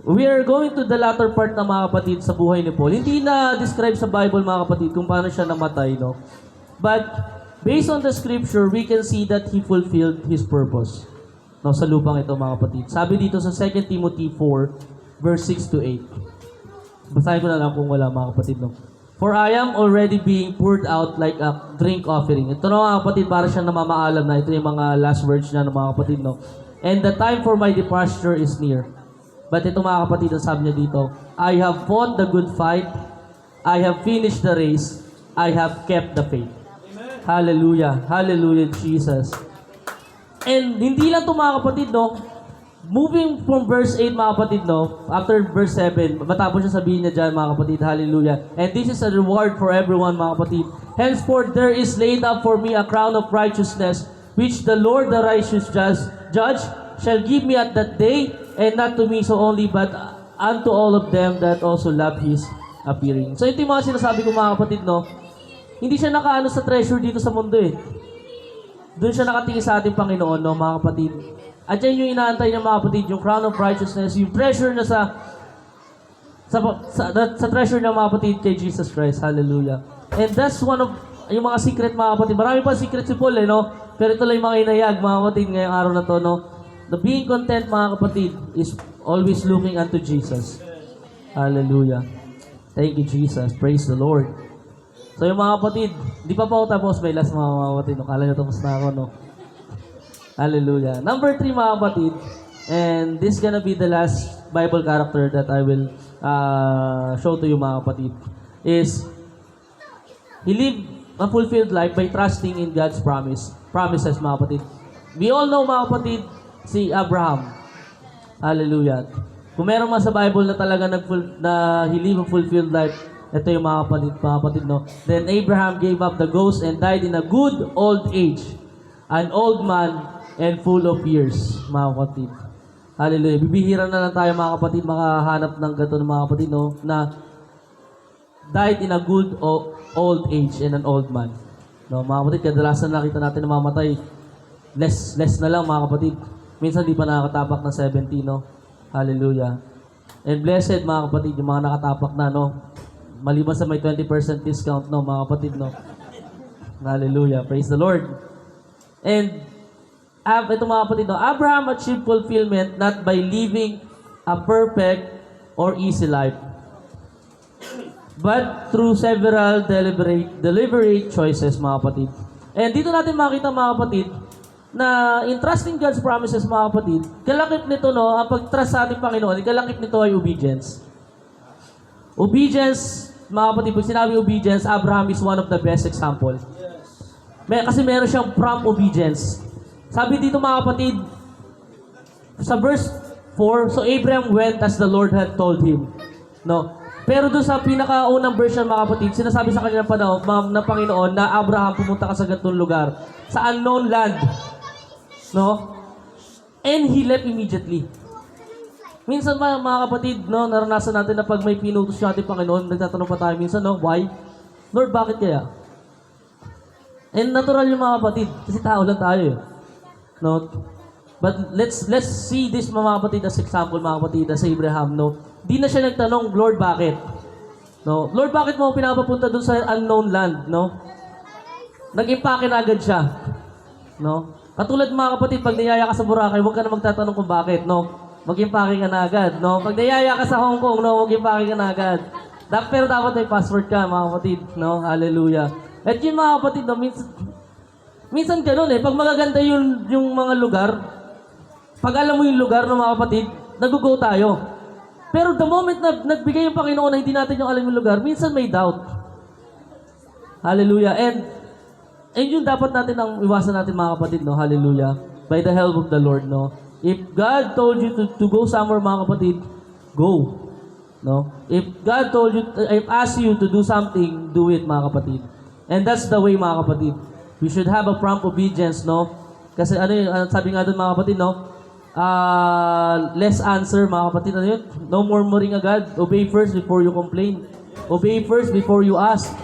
we are going to the latter part na, mga kapatid, sa buhay ni Paul. Hindi na describe sa Bible, mga kapatid, kung paano siya namatay, no? But, based on the scripture, we can see that he fulfilled his purpose. No, sa lupang ito, mga kapatid. Sabi dito sa 2 Timothy 4, verse 6 to 8. Basahin ko na lang kung wala, mga kapatid, no? For I am already being poured out like a drink offering. Ito na, mga kapatid, para siya namamaalam na. Ito yung mga last words niya, mga kapatid, no? And the time for my departure is near. But ito, mga kapatid, ang sabi niya dito, I have fought the good fight. I have finished the race. I have kept the faith. Amen. Hallelujah. Hallelujah, Jesus. And hindi lang ito, mga kapatid, no? Moving from verse 8, mga kapatid, no? After verse 7, matapos siya sabihin niya dyan, mga kapatid, hallelujah. And this is a reward for everyone, mga kapatid. Henceforth, there is laid up for me a crown of righteousness, which the Lord, the righteous judge, shall give me at that day, and not to me so only, but unto all of them that also love His appearing. So, ito yung mga sinasabi ko, mga kapatid, no? Hindi siya nakaano sa treasure dito sa mundo, eh. Doon siya nakatingin sa ating Panginoon, no, mga kapatid. At yan yung inaantay niya, mga kapatid, yung crown of righteousness, yung treasure na sa treasure niya, mga kapatid, kay Jesus Christ. Hallelujah. And that's one of yung mga secret, mga kapatid. Marami pa secret si Paul, no? Pero ito lang yung mga inayag, mga kapatid, ngayong araw na to, no? The being content, mga kapatid, is always looking unto Jesus. Hallelujah. Thank you, Jesus. Praise the Lord. So yung mga kapatid, di pa ako tapos, may last mga kapatid. No? Kala nyo tapos na ako, no? Hallelujah. Number 3 mga kapatid, and this gonna be the last Bible character that I will show to you mga kapatid, is he lived a fulfilled life by trusting in God's promises mga kapatid. We all know mga kapatid, si Abraham. Hallelujah. Kung meron man sa Bible na talaga na he lived a fulfilled life, ito yung mga kapatid, no? Then Abraham gave up the ghost and died in a good old age, an old man and full of years, mga kapatid. Hallelujah. Bibihira na lang tayo mga kapatid makahanap ng gato ng mga kapatid, no? Na died in a good old age and an old man. No, mga kapatid, kadalasan nakita natin na mamatay. Less na lang mga kapatid. Minsan di pa nakakatapak ng 70, no? Hallelujah. And blessed mga kapatid, yung mga nakatapak na, no? Maliban sa may 20% discount, no, mga kapatid, no? Hallelujah. Praise the Lord. And ito mga kapatid, no? Abraham achieved fulfillment not by living a perfect or easy life, but through several deliberate choices, mga kapatid. And dito natin makita, mga kapatid, na in trusting God's promises, mga kapatid, kalakip nito, no, ang pag-trust sa ating Panginoon, kalakip nito ay obedience. Obedience, mga kapatid, pag sinabi obedience, Abraham is one of the best example. Kasi meron siyang prompt obedience. Sabi dito, mga kapatid, sa verse 4, so Abraham went as the Lord had told him. No? Pero doon sa pinakaunang version, mga kapatid, sinasabi sa kanya ng Panginoon na Abraham, pumunta ka sa ganitong lugar, sa unknown land. No? And he left immediately. Minsan mga kapatid, no, naranasan natin na pag may pinutos yung ating Panginoon, nagtatanong pa tayo minsan, no, why? Lord, bakit kaya? And natural yung mga kapatid, kasi tao lang tayo eh. No? But let's see this mga kapatid as example, mga kapatid, as Abraham, no? Di na siya nagtanong, Lord, bakit? No? Lord, bakit mo pinapapunta dun sa unknown land, no? Nag-impake na agad siya. No? Katulad mga kapatid, pag niyaya ka sa Boracay, huwag ka na magtatanong kung bakit, no? Mag-impake ka na agad, no? Pag niyaya ka sa Hong Kong, no? Mag-impake ka na agad. Pero dapat may passport ka, mga kapatid, no? Hallelujah. At yun mga kapatid, no? Minsan ganun eh, pag magaganda yung mga lugar, pag alam mo yung lugar, no, mga kapatid, nag-go tayo. Pero the moment na nagbigay yung Panginoon na hindi natin yung alam yung lugar, minsan may doubt. Hallelujah. And yun dapat natin ang iwasan natin, mga kapatid, no? Hallelujah. By the help of the Lord, no? If God told you to go somewhere, mga kapatid, go. No? If God told you, if asked you to do something, do it, mga kapatid. And that's the way, mga kapatid. We should have a prompt obedience, no? Kasi sabi nga doon, mga kapatid, no? Less answer, mga kapatid, ano yun? No murmuring agad. Obey first before you complain. Obey first before you ask.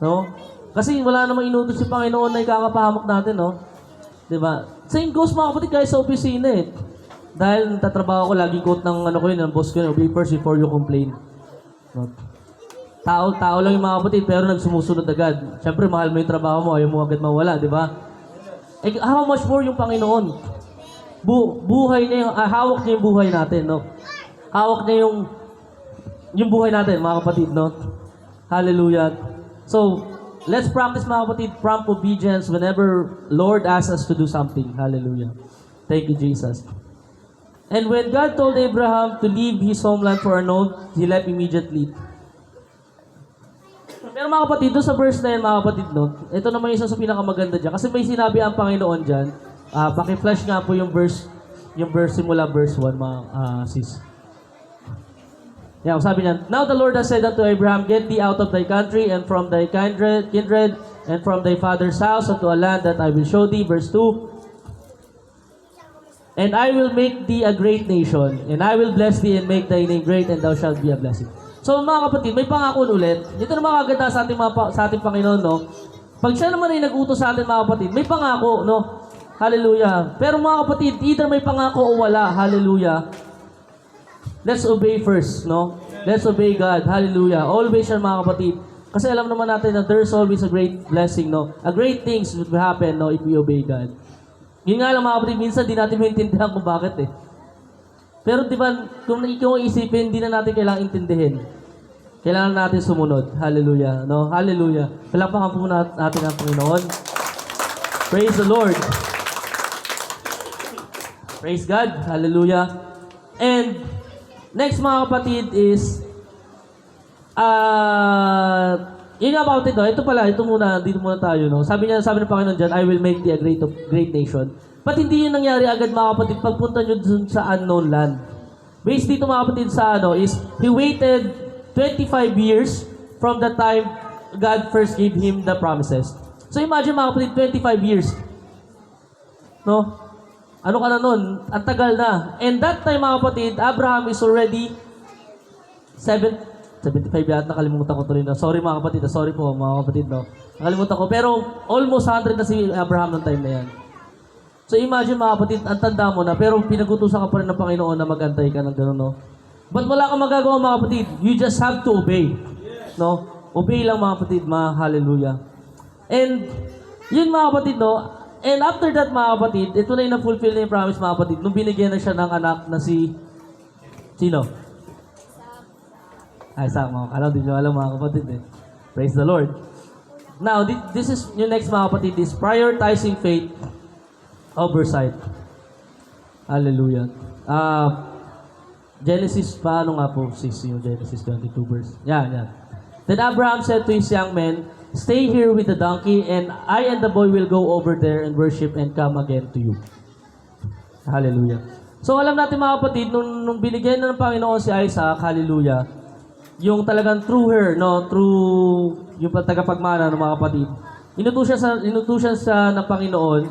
No? Kasi wala namang inutos si Panginoon na ikakapahamak natin, no? Diba? Same goes, mga kapatid, guys, sa opisina eh. Dahil natatrabaho ko, laging quote ng ng boss ko yun, obey first before you complain. No? Tao lang yung mga kapatid, pero nagsumusunod agad. Siyempre, mahal mo yung trabaho mo, ayaw mo agad mawala, di ba? How much more yung Panginoon? Buhay niya yung, hawak niya yung buhay natin, no? Hawak niya yung buhay natin, mga kapatid, no? Hallelujah. So, let's practice, mga kapatid, prompt obedience whenever Lord asks us to do something. Hallelujah. Thank you, Jesus. And when God told Abraham to leave his homeland for an oath, he left immediately. Pero mga kapatid, doon sa verse na yan, mga kapatid, no? Ito naman isa sa pinakamaganda dyan. Kasi may sinabi ang Panginoon dyan. Paki-flash nga po yung verse simula verse 1, mga sis. Yeah, sabi niya, now the Lord has said unto Abraham, get thee out of thy country and from thy kindred and from thy father's house unto a land that I will show thee. Verse 2, and I will make thee a great nation, and I will bless thee and make thy name great, and thou shalt be a blessing. So mga kapatid, may pangako ulit. Ito na makaganda sa ating Panginoon, no? Pag siya naman ay nag-utos sa atin, mga kapatid, may pangako, no? Hallelujah. Pero mga kapatid, either may pangako o wala. Hallelujah. Let's obey first, no? Let's obey God. Hallelujah. Always yan, mga kapatid. Kasi alam naman natin na there's always a great blessing, no? A great things will happen, no, if we obey God. Yun nga lang, mga kapatid, minsan di natin maintindihan kung bakit eh. Pero di ba, kung ikaw isipin, hindi na natin kailangang intindihin. kailangan natin sumunod. Hallelujah. No? Hallelujah. Palakpakan po natin ang Panginoon. Praise the Lord. Praise God. Hallelujah. And next mga kapatid is yun nga about it, no? Ito pala, dito muna tayo, no? Sabi ng Panginoon dyan, I will make thee a great nation. But hindi yun nangyari agad mga kapatid pagpunta nyo dun sa unknown land. Based dito mga kapatid sa is he waited 25 years from the time God first gave him the promises. So imagine mga kapatid, 25 years. No? Ano ka na nun? Ang tagal na. And that time mga kapatid, Abraham is already 75 yata, nakalimutan ko to rin. Sorry mga kapatid, sorry po mga kapatid. No? Nakalimutan ko. Pero almost 100 na si Abraham ng time na yan. So imagine mga kapatid, ang tanda mo na, pero pinagutusan ka pa rin ng Panginoon na mag-antay ka ng gano'n, no? But wala kang magagawa mga kapatid. You just have to obey. No? Obey lang mga kapatid, mga hallelujah. And, yun mga kapatid, no? And after that mga kapatid, ito na yung na-fulfill na yung promise mga kapatid, nung binigyan na siya ng anak na si, sino? Isaac, mga alam din nyo alam mga kapatid eh. Praise the Lord. Now, this is yung next mga kapatid, is prioritizing faith over sight. Hallelujah. Genesis, paano nga po yung Genesis 22 verse? Yan. Then Abraham said to his young men, stay here with the donkey, and I and the boy will go over there and worship and come again to you. Hallelujah. So alam natin mga kapatid, nung binigyan na ng Panginoon si Isaac, hallelujah, yung talagang through her, no, through yung tagapagmana ng mga kapatid, inutusan sa ng Panginoon,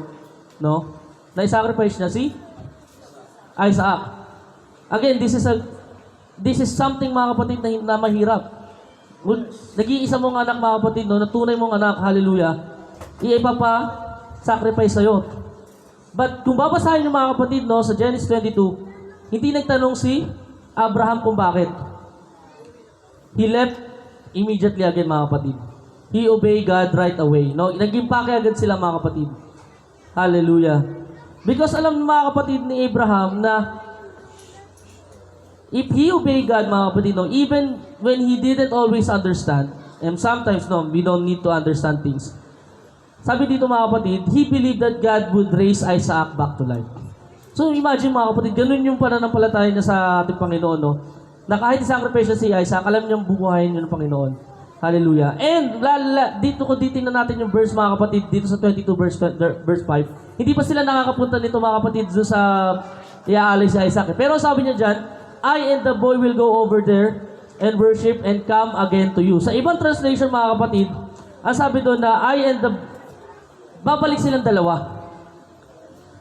no, na i-sacrifice niya si Isaac. Again, this is something mga kapatid na mahirap. Nag-iisa mong anak mga kapatid, no, na tunay mong anak, hallelujah, sacrifice sa'yo. But kung babasahin yung mga kapatid, no, sa Genesis 22, hindi nagtanong si Abraham kung bakit. He left immediately again mga kapatid. He obeyed God right away. No? Nag-impake agad sila mga kapatid. Hallelujah. Because alam ng mga kapatid ni Abraham na if he obeyed God mga kapatid, no, even when he didn't always understand, and sometimes no, we don't need to understand things. Sabi dito mga kapatid, he believed that God would raise Isaac back to life. So imagine mga kapatid, ganun yung pananampalataya niya sa ating Panginoon, no? Na kahit sacrifice si Isaac, alam niyang bubuhayin niya ng Panginoon. Hallelujah. And dito tingnan natin yung verse mga kapatid, dito sa 22 verse 5. Hindi pa sila nakakapunta nito mga kapatid doon sa iaalay si Isaac. Pero sabi niya dyan, I and the boy will go over there and worship and come again to you. Sa ibang translation mga kapatid, ang sabi doon na babalik silang dalawa.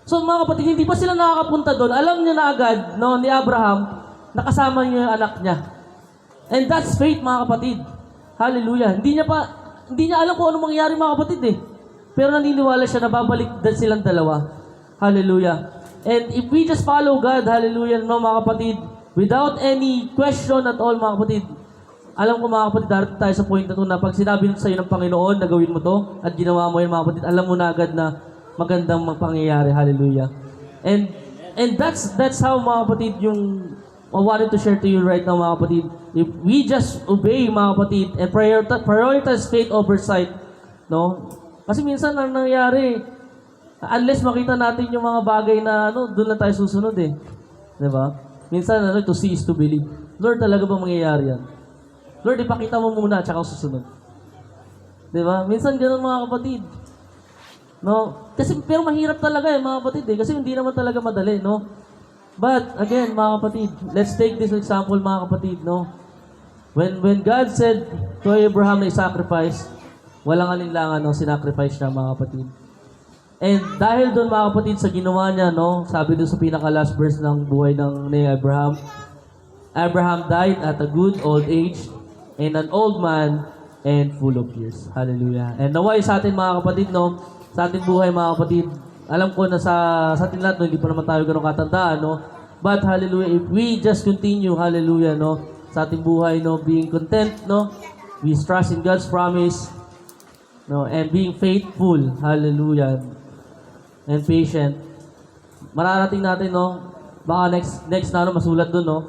So mga kapatid, hindi pa sila nakakapunta doon. Alam niya na agad, no, ni Abraham, nakasama niya yung anak niya. And that's faith mga kapatid. Hallelujah. Hindi niya alam kung ano mangyayari mga kapatid eh. Pero naniniwala siya na babalik silang dalawa. Hallelujah. And if we just follow God, hallelujah, no mga kapatid, without any question at all mga kapatid, alam ko mga kapatid, darating tayo sa point na ito na pag sinabi sa iyo ng Panginoon na gawin mo to at ginawa mo yun mga kapatid, alam mo na agad na magandang pangyayari. Hallelujah. And that's how mga kapatid yung I wanted to share to you right now mga kapatid. If we just obey mga kapatid and prioritize faith over sight, no? Kasi minsan ang nangyayari, unless makita natin yung mga bagay na doon lang tayo susunod eh. 'Di ba? Minsan to see is to believe. Lord, talaga ba mangyayari yan? Lord, ipakita mo muna at saka susunod. 'Di ba? Minsan ganoon mga kapatid. No? Kasi pero mahirap talaga mga kapatid eh, kasi hindi naman talaga madali, no? But again, mga kapatid, let's take this example mga kapatid, no? When God said to Abraham na sacrifice, walang alinlangan no, sinacrifice niya mga kapatid. And dahil doon mga kapatid sa ginawa niya, no, sabi doon sa pinaka-last verse ng buhay ni Abraham, Abraham died at a good old age and an old man and full of years. Hallelujah. And naway sa atin mga kapatid, no, sa ating buhay mga kapatid, alam ko na sa atin lahat, no, hindi pa naman tayo ganun katandaan, no? But, hallelujah, if we just continue, hallelujah, no, sa ating buhay, no, being content, no, we trust in God's promise, no, and being faithful, hallelujah, and patient, mararating natin, no, baka next na, no, masulat dun, no,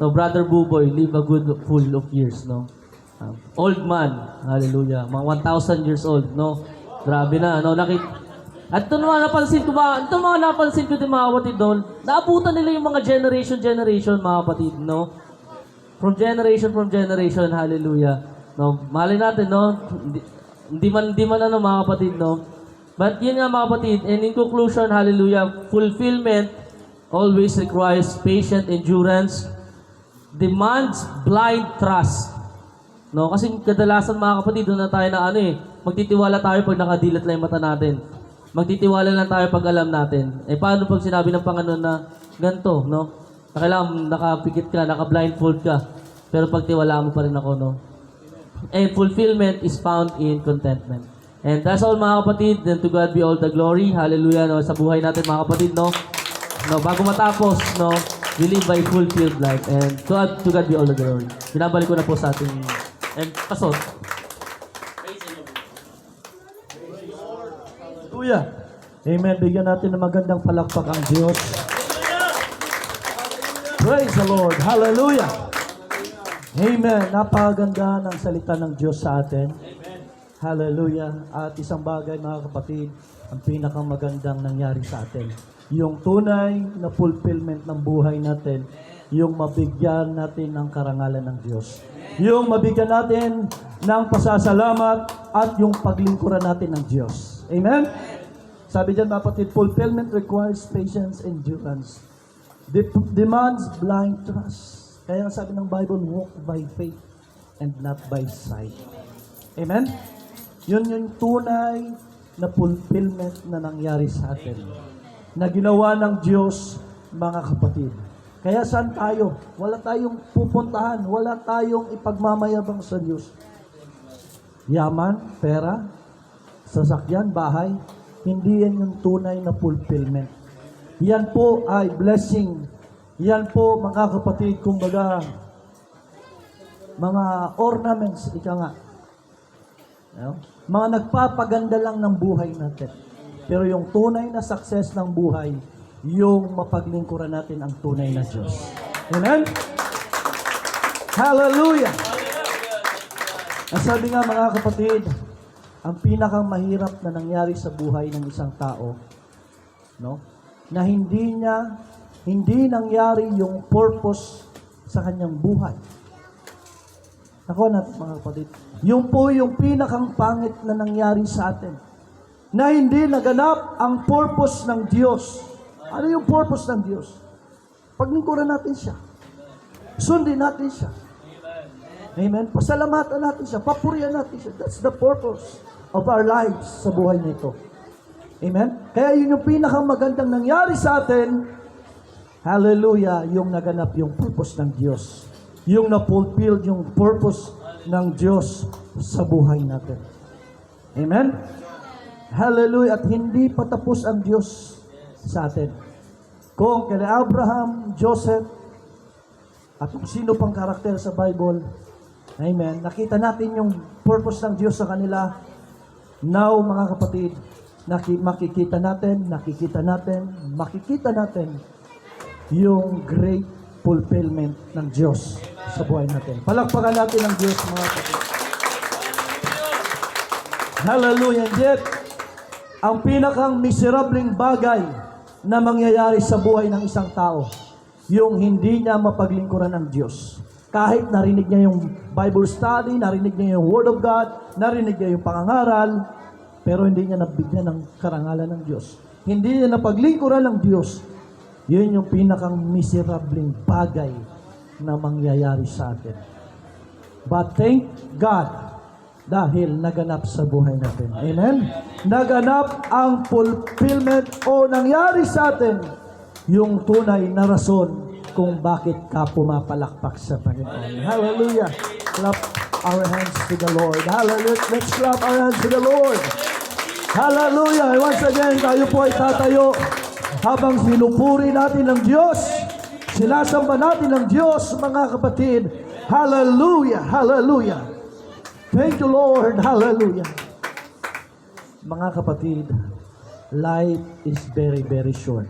Brother Buboy, live a good full of years, no. old man. Hallelujah. Mga 1,000 years old, no? Grabe na, no? At ito mga napansin ko din mga kapatid doon, naabutan nila yung mga generation, mga kapatid, no? From generation, hallelujah. No, mahalin natin, no? Hindi man ano mga kapatid, no? But yun nga mga kapatid, and in conclusion, hallelujah, fulfillment always requires patient endurance, demands blind trust. No, kasi kadalasan mga kapatid, doon na tayo na magtitiwala tayo pag nakadilat lang yung mata natin. Magtitiwala lang tayo pag alam natin. Paano pag sinabi ng Panginoon na ganito, no? Kailangan nakapikit ka, naka-blindfold ka. Pero pagtiwalaan mo pa rin ako, no? And fulfillment is found in contentment. And that's all mga kapatid. Then to God be all the glory. Hallelujah, no? Sa buhay natin mga kapatid, no? No, bago matapos, no? We live by fulfilled life. And to God be all the glory. Binabalik ko na po sa ating pastor. Hallelujah. Amen. Bigyan natin ng magandang palakpak ang Diyos. Praise the Lord. Hallelujah. Amen. Napakaganda ng salita ng Diyos sa atin. Hallelujah. At isang bagay mga kapatid, ang pinakamagandang nangyari sa atin. Yung tunay na fulfillment ng buhay natin, yung mabigyan natin ng karangalan ng Diyos. Yung mabigyan natin ng pasasalamat at yung paglingkuran natin ng Diyos. Amen? Sabi dyan, kapatid, fulfillment requires patience, endurance. Demands blind trust. Kaya sabi ng Bible, walk by faith and not by sight. Amen? Yun yung tunay na fulfillment na nangyari sa atin. Na ginawa ng Diyos, mga kapatid. Kaya saan tayo? Wala tayong pupuntahan. Wala tayong ipagmamayabang sa Diyos. Yaman, pera, sasakyan, bahay, hindi yan yung tunay na fulfillment. Yan po ay blessing. Yan po, mga kapatid, kumbaga, mga ornaments, ika nga. Mga nagpapaganda lang ng buhay natin. Pero yung tunay na success ng buhay, yung mapaglingkuran natin ang tunay na Diyos. Amen? Hallelujah! Ang sabi nga mga kapatid, ang pinakang mahirap na nangyari sa buhay ng isang tao, no? Na hindi nangyari yung purpose sa kanyang buhay. Ako natin mga kapatid, yung po yung pinakang pangit na nangyari sa atin. Na hindi naganap ang purpose ng Diyos. Ano yung purpose ng Diyos? Paglingkuran natin siya. Sundin natin siya. Amen? Pasalamatan natin siya. Papurihan natin siya. That's the purpose of our lives sa buhay nito. Amen? Kaya yun yung pinakamagandang nangyari sa atin. Hallelujah, yung naganap yung purpose ng Diyos. Yung na-fulfilled yung purpose ng Diyos sa buhay natin. Amen? Hallelujah. At hindi patapos ang Diyos sa atin. Kung kay Abraham, Joseph, at kung sino pang karakter sa Bible, amen, nakita natin yung purpose ng Diyos sa kanila. Now, mga kapatid, makikita natin yung great fulfillment ng Diyos sa buhay natin. Palakpakan natin ang Diyos, mga kapatid. Hallelujah. Yet, ang pinakang miserableng bagay na mangyayari sa buhay ng isang tao, yung hindi niya mapaglingkuran ng Diyos. Kahit narinig niya yung Bible study, narinig niya yung Word of God, narinig niya yung pangangaral, pero hindi niya nabigyan ng karangalan ng Diyos. Hindi niya napaglingkuran ng Diyos. Yun yung pinakang miserableng bagay na mangyayari sa atin. But thank God, dahil naganap sa buhay natin. Amen? Naganap ang fulfillment o nangyari sa atin yung tunay na rason kung bakit ka pumapalakpak sa Panginoon. Hallelujah! Clap our hands to the Lord. Hallelujah! Let's clap our hands to the Lord. Hallelujah! Once again, tayo po ay tatayo habang sinupuri natin ng Diyos. Sinasamba natin ng Diyos, mga kapatid. Hallelujah! Hallelujah! Thank you, Lord. Hallelujah. Mga kapatid, life is very, very short.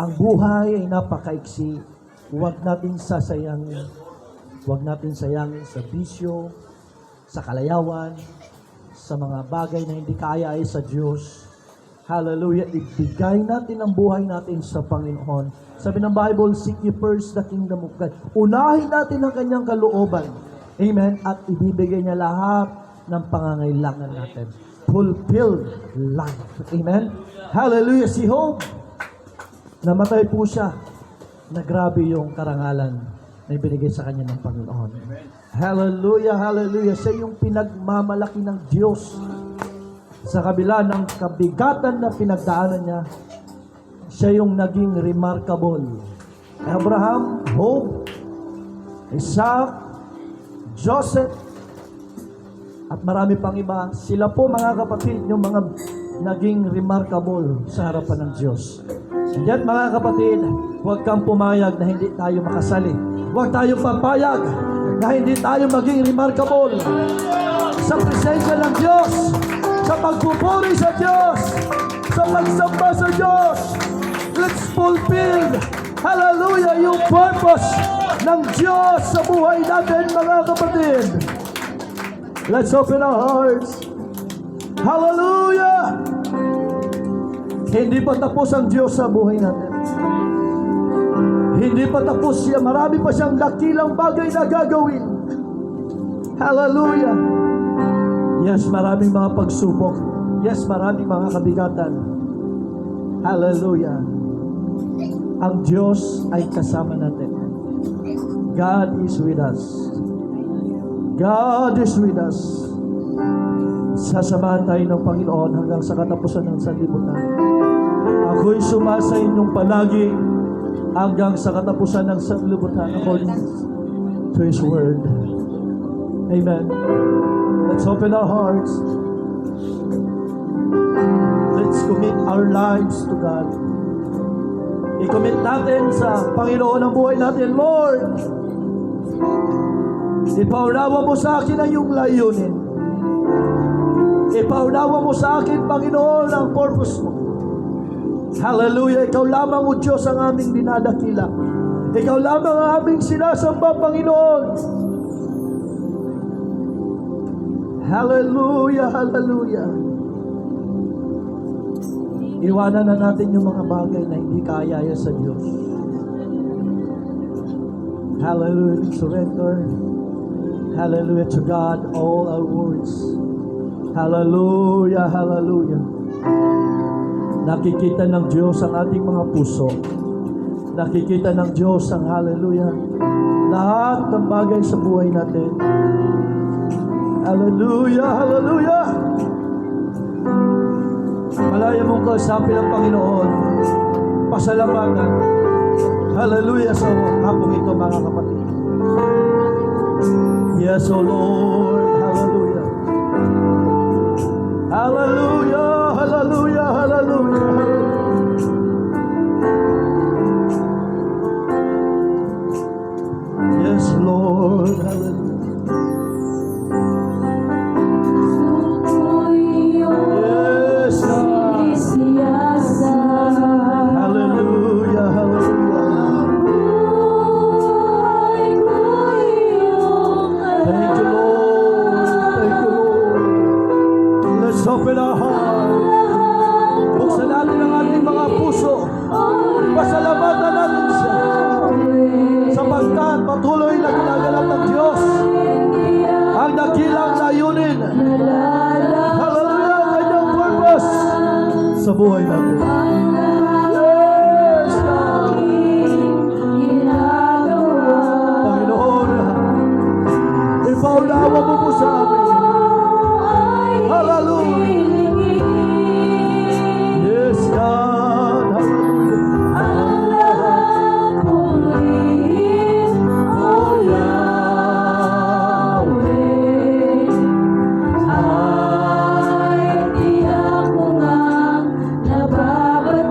Ang buhay ay napakaiksi. Huwag natin sasayangin. Huwag natin sayangin sa bisyo, sa kalayawan, sa mga bagay na hindi kaya ay sa Diyos. Hallelujah. Ibigay natin ang buhay natin sa Panginoon. Sabi ng Bible, seek ye first the kingdom of God. Unahin natin ang kanyang kalooban. Amen. At ibibigay niya lahat ng pangangailangan natin. Fulfilled life. Amen. Hallelujah. Si Job, namatay po siya na grabe yung karangalan na ibinigay sa kanya ng Panginoon. Hallelujah, hallelujah. Siya yung pinagmamalaki ng Diyos. Sa kabila ng kabigatan na pinagdaanan niya, siya yung naging remarkable. Abraham, Job, Isaac, Joseph, at marami pang iba. Sila po mga kapatid, yung mga naging remarkable sa harapan ng Diyos. And yet mga kapatid, huwag kang pumayag na hindi tayo makasali. Huwag tayong papayag na hindi tayo maging remarkable sa presensya ng Diyos, sa pagpupuri sa Diyos, sa pagsamba sa Diyos. Let's fulfill, hallelujah, yung purpose ng Diyos sa buhay natin mga kapatid. Let's open our hearts. Hallelujah! Hindi pa tapos ang Diyos sa buhay natin. Hindi pa tapos siya. Marami pa siyang dakilang bagay na gagawin. Hallelujah! Yes, maraming mga pagsubok. Yes, maraming mga kabigatan. Hallelujah! Ang Diyos ay kasama natin. God is with us. God is with us. Sasamahan tayo ng Panginoon hanggang sa katapusan ng sanlibutan. Ako'y sumasa inyong palagi hanggang sa katapusan ng sanlibutan according to His Word. Amen. Let's open our hearts. Let's commit our lives to God. I-commit natin sa Panginoon ang buhay natin. Lord, ipaunawa mo sa akin ang iyong layunin. Ipaunawa mo sa akin, Panginoon, ang purpose mo. Hallelujah. Ikaw lamang, O Diyos, ang aming dinadakila. Ikaw lamang ang aming sinasamba, Panginoon. Hallelujah, hallelujah. Iwanan na natin yung mga bagay na hindi kaya sa Diyos. Hallelujah. Surrender. Hallelujah to God, all our words. Hallelujah, hallelujah. Nakikita ng Diyos ang ating mga puso. Nakikita ng Diyos ang hallelujah. Lahat ng bagay sa buhay natin. Hallelujah, hallelujah. Malaya mong kausapin ang Panginoon. Pasalamatan. Hallelujah sa hapong ito mga kapatid. Yes, O Lord. Hallelujah. Hallelujah, hallelujah, hallelujah. Yes, Lord. Hallelujah. Yes, God. Hallelujah, hallelujah. Thank you, Lord. Thank you, Lord. Let's open our heart. Buksan natin ang ating mga puso. Pasalamatan natin siya. Sapagkat patuloy na ginagalang ng Diyos ang dakilang layunin. Hallelujah, ang kanyang purpose sa buhay natin. Yes, God. Panginoon, ipaunawa mo po sa amin. Hallelujah. Yes, God. Hallelujah. Oh, Yahweh. Ay, tiyak mo nga nababalik.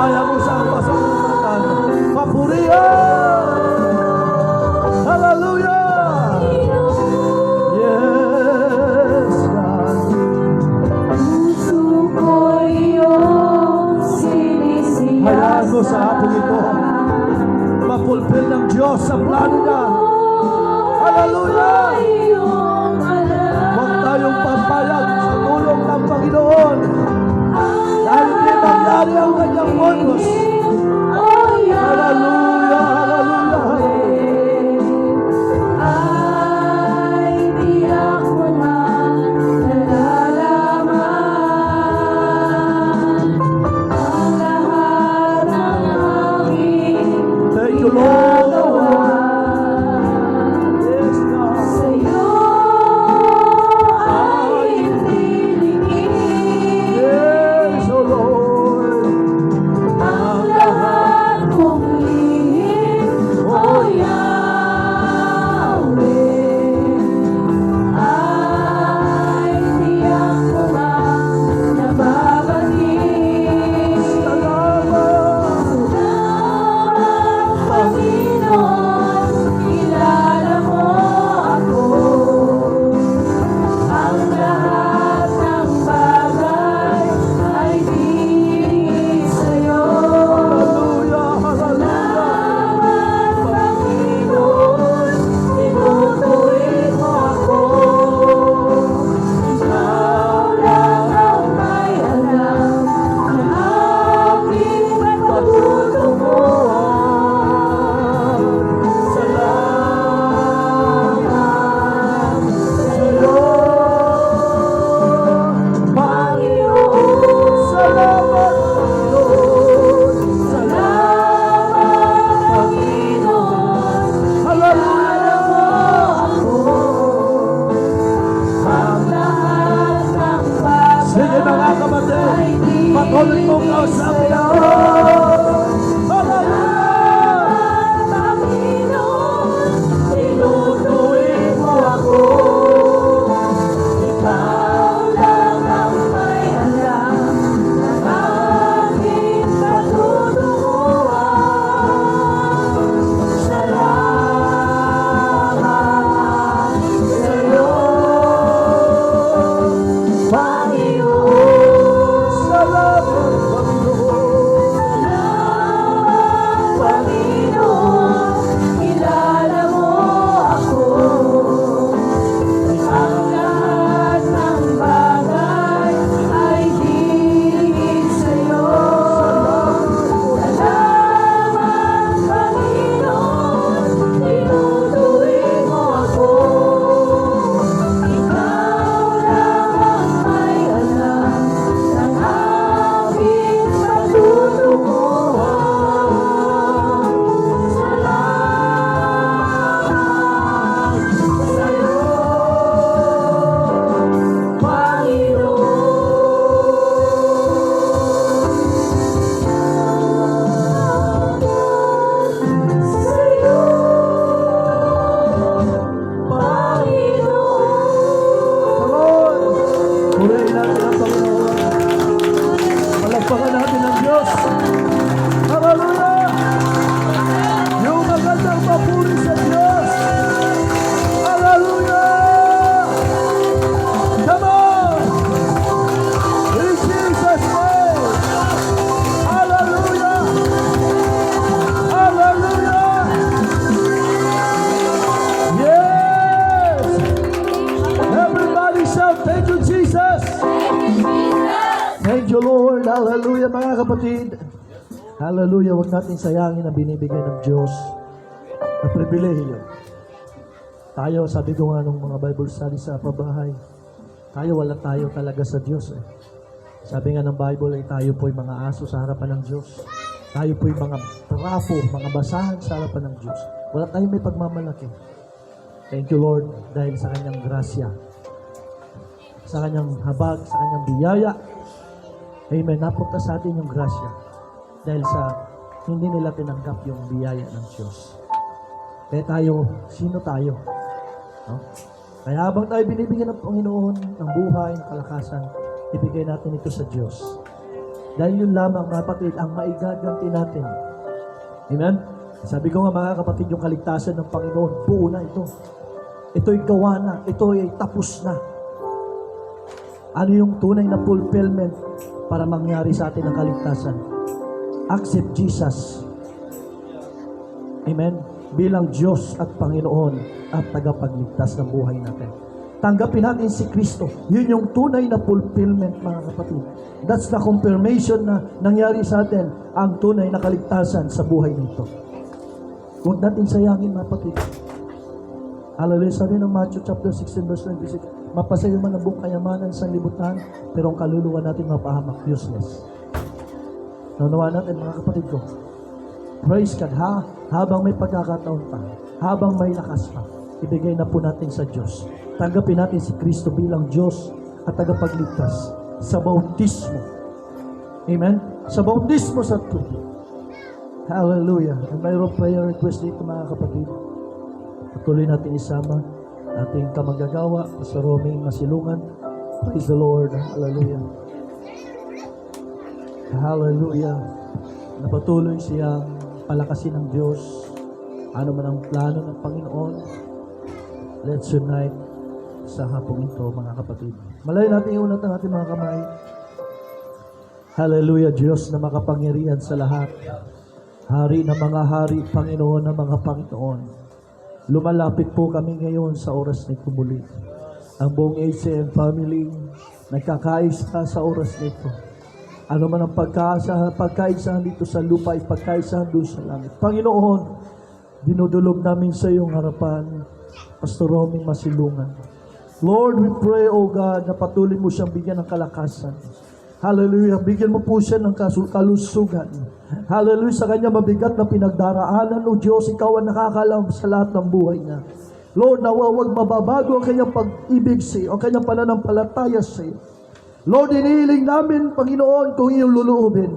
biyaya mo sa pasalamatan. Papurihan! Hallelujah! Yes, God. Hayaan mo sa hapon ito. Mapulpil ng Diyos sa plano niya. Hallelujah! Huwag tayong papayag sa tulong ng Panginoon. Dahil di mangyari ang kanyang purpose. Hallelujah! Hallelujah! Thank you, Lord. Yes, God. Yes, oh Lord. Hallelujah, hallelujah. Sige mga kapatid, patuloy mong kausapin ang Diyos. Hallelujah! Tinutuin mo ako. Ikaw lang ang may alam ng aking patutunguhan. Salamat sa'yo, Panginoon. Salamat, Panginoon. Kilala mo ako. Ang lahat ng bagay ay hingin sa'yo. Salamat, Panginoon. Tinutuin mo ako. Ikaw lang ang may alam ng aking patutunguhan. Salamat sa'yo, Panginoon. Sa'yo, Panginoon. Purihin natin ang Panginoon. Palagpakan natin ang Diyos. Hallelujah! Yung magandang papuri sa Diyos. Hallelujah! Come on! In Jesus' name! Hallelujah! Hallelujah! Yes! Everybody shout, thank you, Jesus! Thank you, Lord. Hallelujah, mga kapatid. Hallelujah. Huwag natin sayangin ang binibigay ng Diyos na pribilehiyo. Tayo, sabi ko nga nung mga Bible study sa pabahay, wala tayo talaga sa Diyos. Sabi nga ng Bible ay tayo po'y mga aso sa harapan ng Diyos. Tayo po'y mga trapo, mga basahan sa harapan ng Diyos. Wala tayong may pagmamalaki. Thank you, Lord, dahil sa kanyang grasya, sa kanyang habag, sa kanyang biyaya. Amen. Napunta sa atin yung grasya dahil sa hindi nila tinanggap yung biyaya ng Diyos. Kaya tayo, sino tayo? No? Kaya habang tayo binibigyan ng Panginoon ng buhay, ng kalakasan, ibigay natin ito sa Diyos. Dahil yun lamang, mga kapatid, ang maigaganti natin. Amen? Sabi ko nga, mga kapatid, yung kaligtasan ng Panginoon, buo na ito. Ito'y gawa na. Ito'y tapos na. Ano yung tunay na fulfillment para mangyari sa atin ang kaligtasan? Accept Jesus. Amen? Bilang Diyos at Panginoon at tagapagligtas ng buhay natin. Tanggapin natin si Kristo. Yun yung tunay na fulfillment, mga kapatid. That's the confirmation na nangyari sa atin ang tunay na kaligtasan sa buhay nito. Huwag natin sayangin, mga kapatid. Hallelujah. Sabi ng Matthew chapter 16 verse 26, mapasayo man ang buong kayamanan sa libutan, pero ang kaluluwa natin mapahamak, useless. Naunawa natin, mga kapatid ko. Praise God, habang may pagkakataon pa, habang may lakas pa, ibigay na po natin sa Diyos. Tanggapin natin si Kristo bilang Diyos at tagapagligtas sa bautismo. Amen? Sa bautismo sa tubig. Hallelujah. And mayroong prayer request dito, mga kapatid. Patuloy natin isama ating kamagagawa, Pastor Roming Masilungan. Praise the Lord. Hallelujah. Hallelujah. Napatuloy siyang palakasin ng Diyos. Ano man ang plano ng Panginoon, let's unite sa hapong ito, mga kapatid. Malayo natin iunat ang ating mga kamay. Hallelujah, Diyos na makapangyarihan sa lahat. Hari na mga hari, Panginoon na mga Panginoon. Lumalapit po kami ngayon sa oras nito muli. Ang buong HCM family, nagkakaisa sa oras nito. Ano man ang pagkaisahan dito sa lupa, ipagkaisahan doon sa langit. Panginoon, dinudulog namin sa iyong harapan, Pastor Roming Masilungan. Lord, we pray, O God, na patuloy mo siyang bigyan ng kalakasan. Hallelujah. Bigyan mo po siya ng kalusugan. Hallelujah. Sa kanya mabigat na pinagdaraanan, O Diyos, ikaw ang nakakalam sa lahat ng buhay niya. Lord, nawawag mababago ang kanyang pag-ibig sa iyo, ang kanyang pananampalataya sa iyo. Lord, inihiling namin, Panginoon, kung iyong luluubin.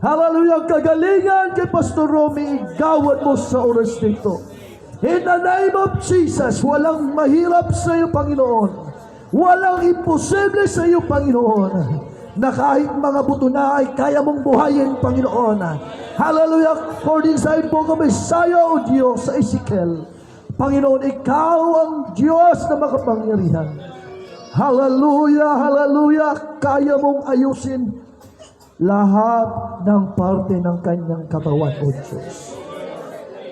Hallelujah. Kagalingan kay Pastor Romy, igawad mo sa oras nito. In the name of Jesus, walang mahirap sa iyo, Panginoon. Walang imposible sa iyo, Panginoon. Na kahit mga buto na ay kaya mong buhayin, Panginoon. Hallelujah. According sa po kami, sayo, O Diyos, sa Ezekiel. Panginoon, ikaw ang Diyos na makapangyarihan. Hallelujah, hallelujah. Kaya mong ayusin lahat ng parte ng kanyang katawan, O Diyos.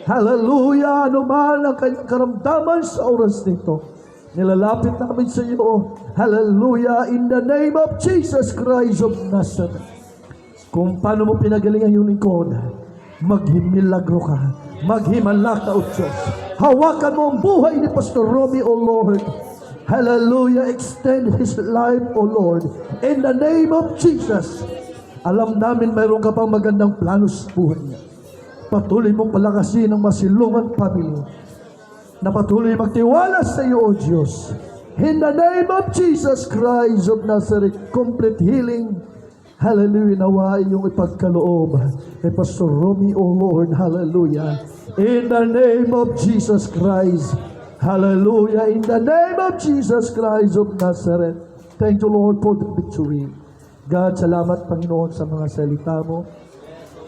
Hallelujah! Ano man ang kanyang karamdaman sa oras nito, nilalapit namin sa iyo. Hallelujah! In the name of Jesus Christ of Nazareth. Kung paano mo pinagalingan yung lingkod, maghimilagro ka, maghimala ka, O Diyos. Hawakan mo ang buhay ni Pastor Romy, O Lord. Hallelujah! Extend his life, O Lord. In the name of Jesus. Alam namin mayroon ka pang magandang plano sa buhay niya. Patuloy mong palakasin ang Masilungan family na patuloy magtiwala sa iyo, O Diyos. In the name of Jesus Christ of Nazareth, complete healing. Hallelujah. Nawa iyong ipagkaloob kay Pastor Romy, O Lord. Hallelujah. In the name of Jesus Christ. Hallelujah. In the name of Jesus Christ of Nazareth. Thank you, Lord, for the victory. God, salamat, Panginoon, sa mga salita mo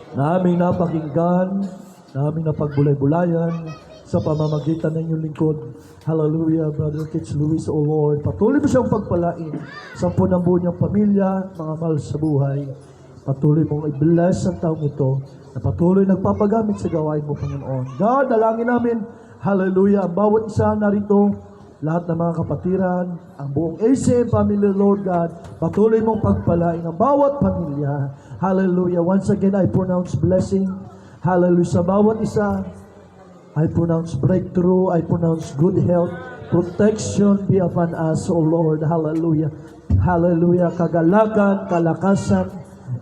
na aming napakinggan, na aming napagbulay-bulayan sa pamamagitan ng iyong lingkod. Hallelujah, Brother Kitch Luis, O Lord. Patuloy mo siyang pagpalain sa ng buong niyang pamilya, mga mahal sa buhay. Patuloy mong i-bless ang taong ito na patuloy nagpapagamit sa gawain mo, Panginoon. God, dalangin namin, hallelujah, ang bawat isa narito, lahat ng mga kapatiran, ang buong ACM family, Lord God, patuloy mong pagpalain ang bawat pamilya. Hallelujah. Once again, I pronounce blessing. Hallelujah. Sa bawat isa, I pronounce breakthrough. I pronounce good health. Protection be upon us, O Lord. Hallelujah. Hallelujah. Kagalakan, kalakasan.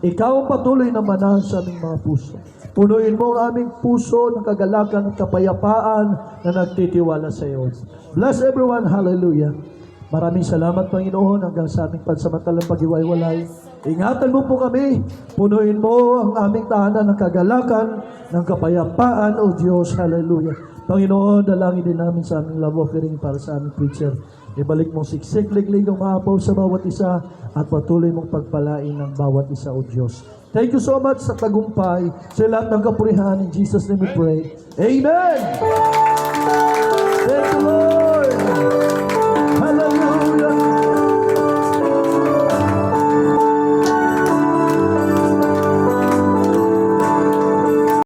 Ikaw ang patuloy na manahan sa aming mga puso. Punuin mo ang aming puso ng kagalakan at kapayapaan na nagtitiwala sa iyo. Bless everyone. Hallelujah. Maraming salamat, Panginoon, hanggang sa aming pansamantalang paghiwa-hiwalay. Ingatan mo po kami. Punuin mo ang aming tahanan ng kagalakan, ng kapayapaan, O Diyos. Hallelujah. Panginoon, dalangin din namin sa aming love offering para sa aming preacher. Ibalik mong siksik, liglig ang maapaw sa bawat isa at patuloy mong pagpalain ng bawat isa, O Diyos. Thank you so much sa tagumpay, sa lahat ng kapurihan. In Jesus' name we pray. Amen! Thank you, Lord!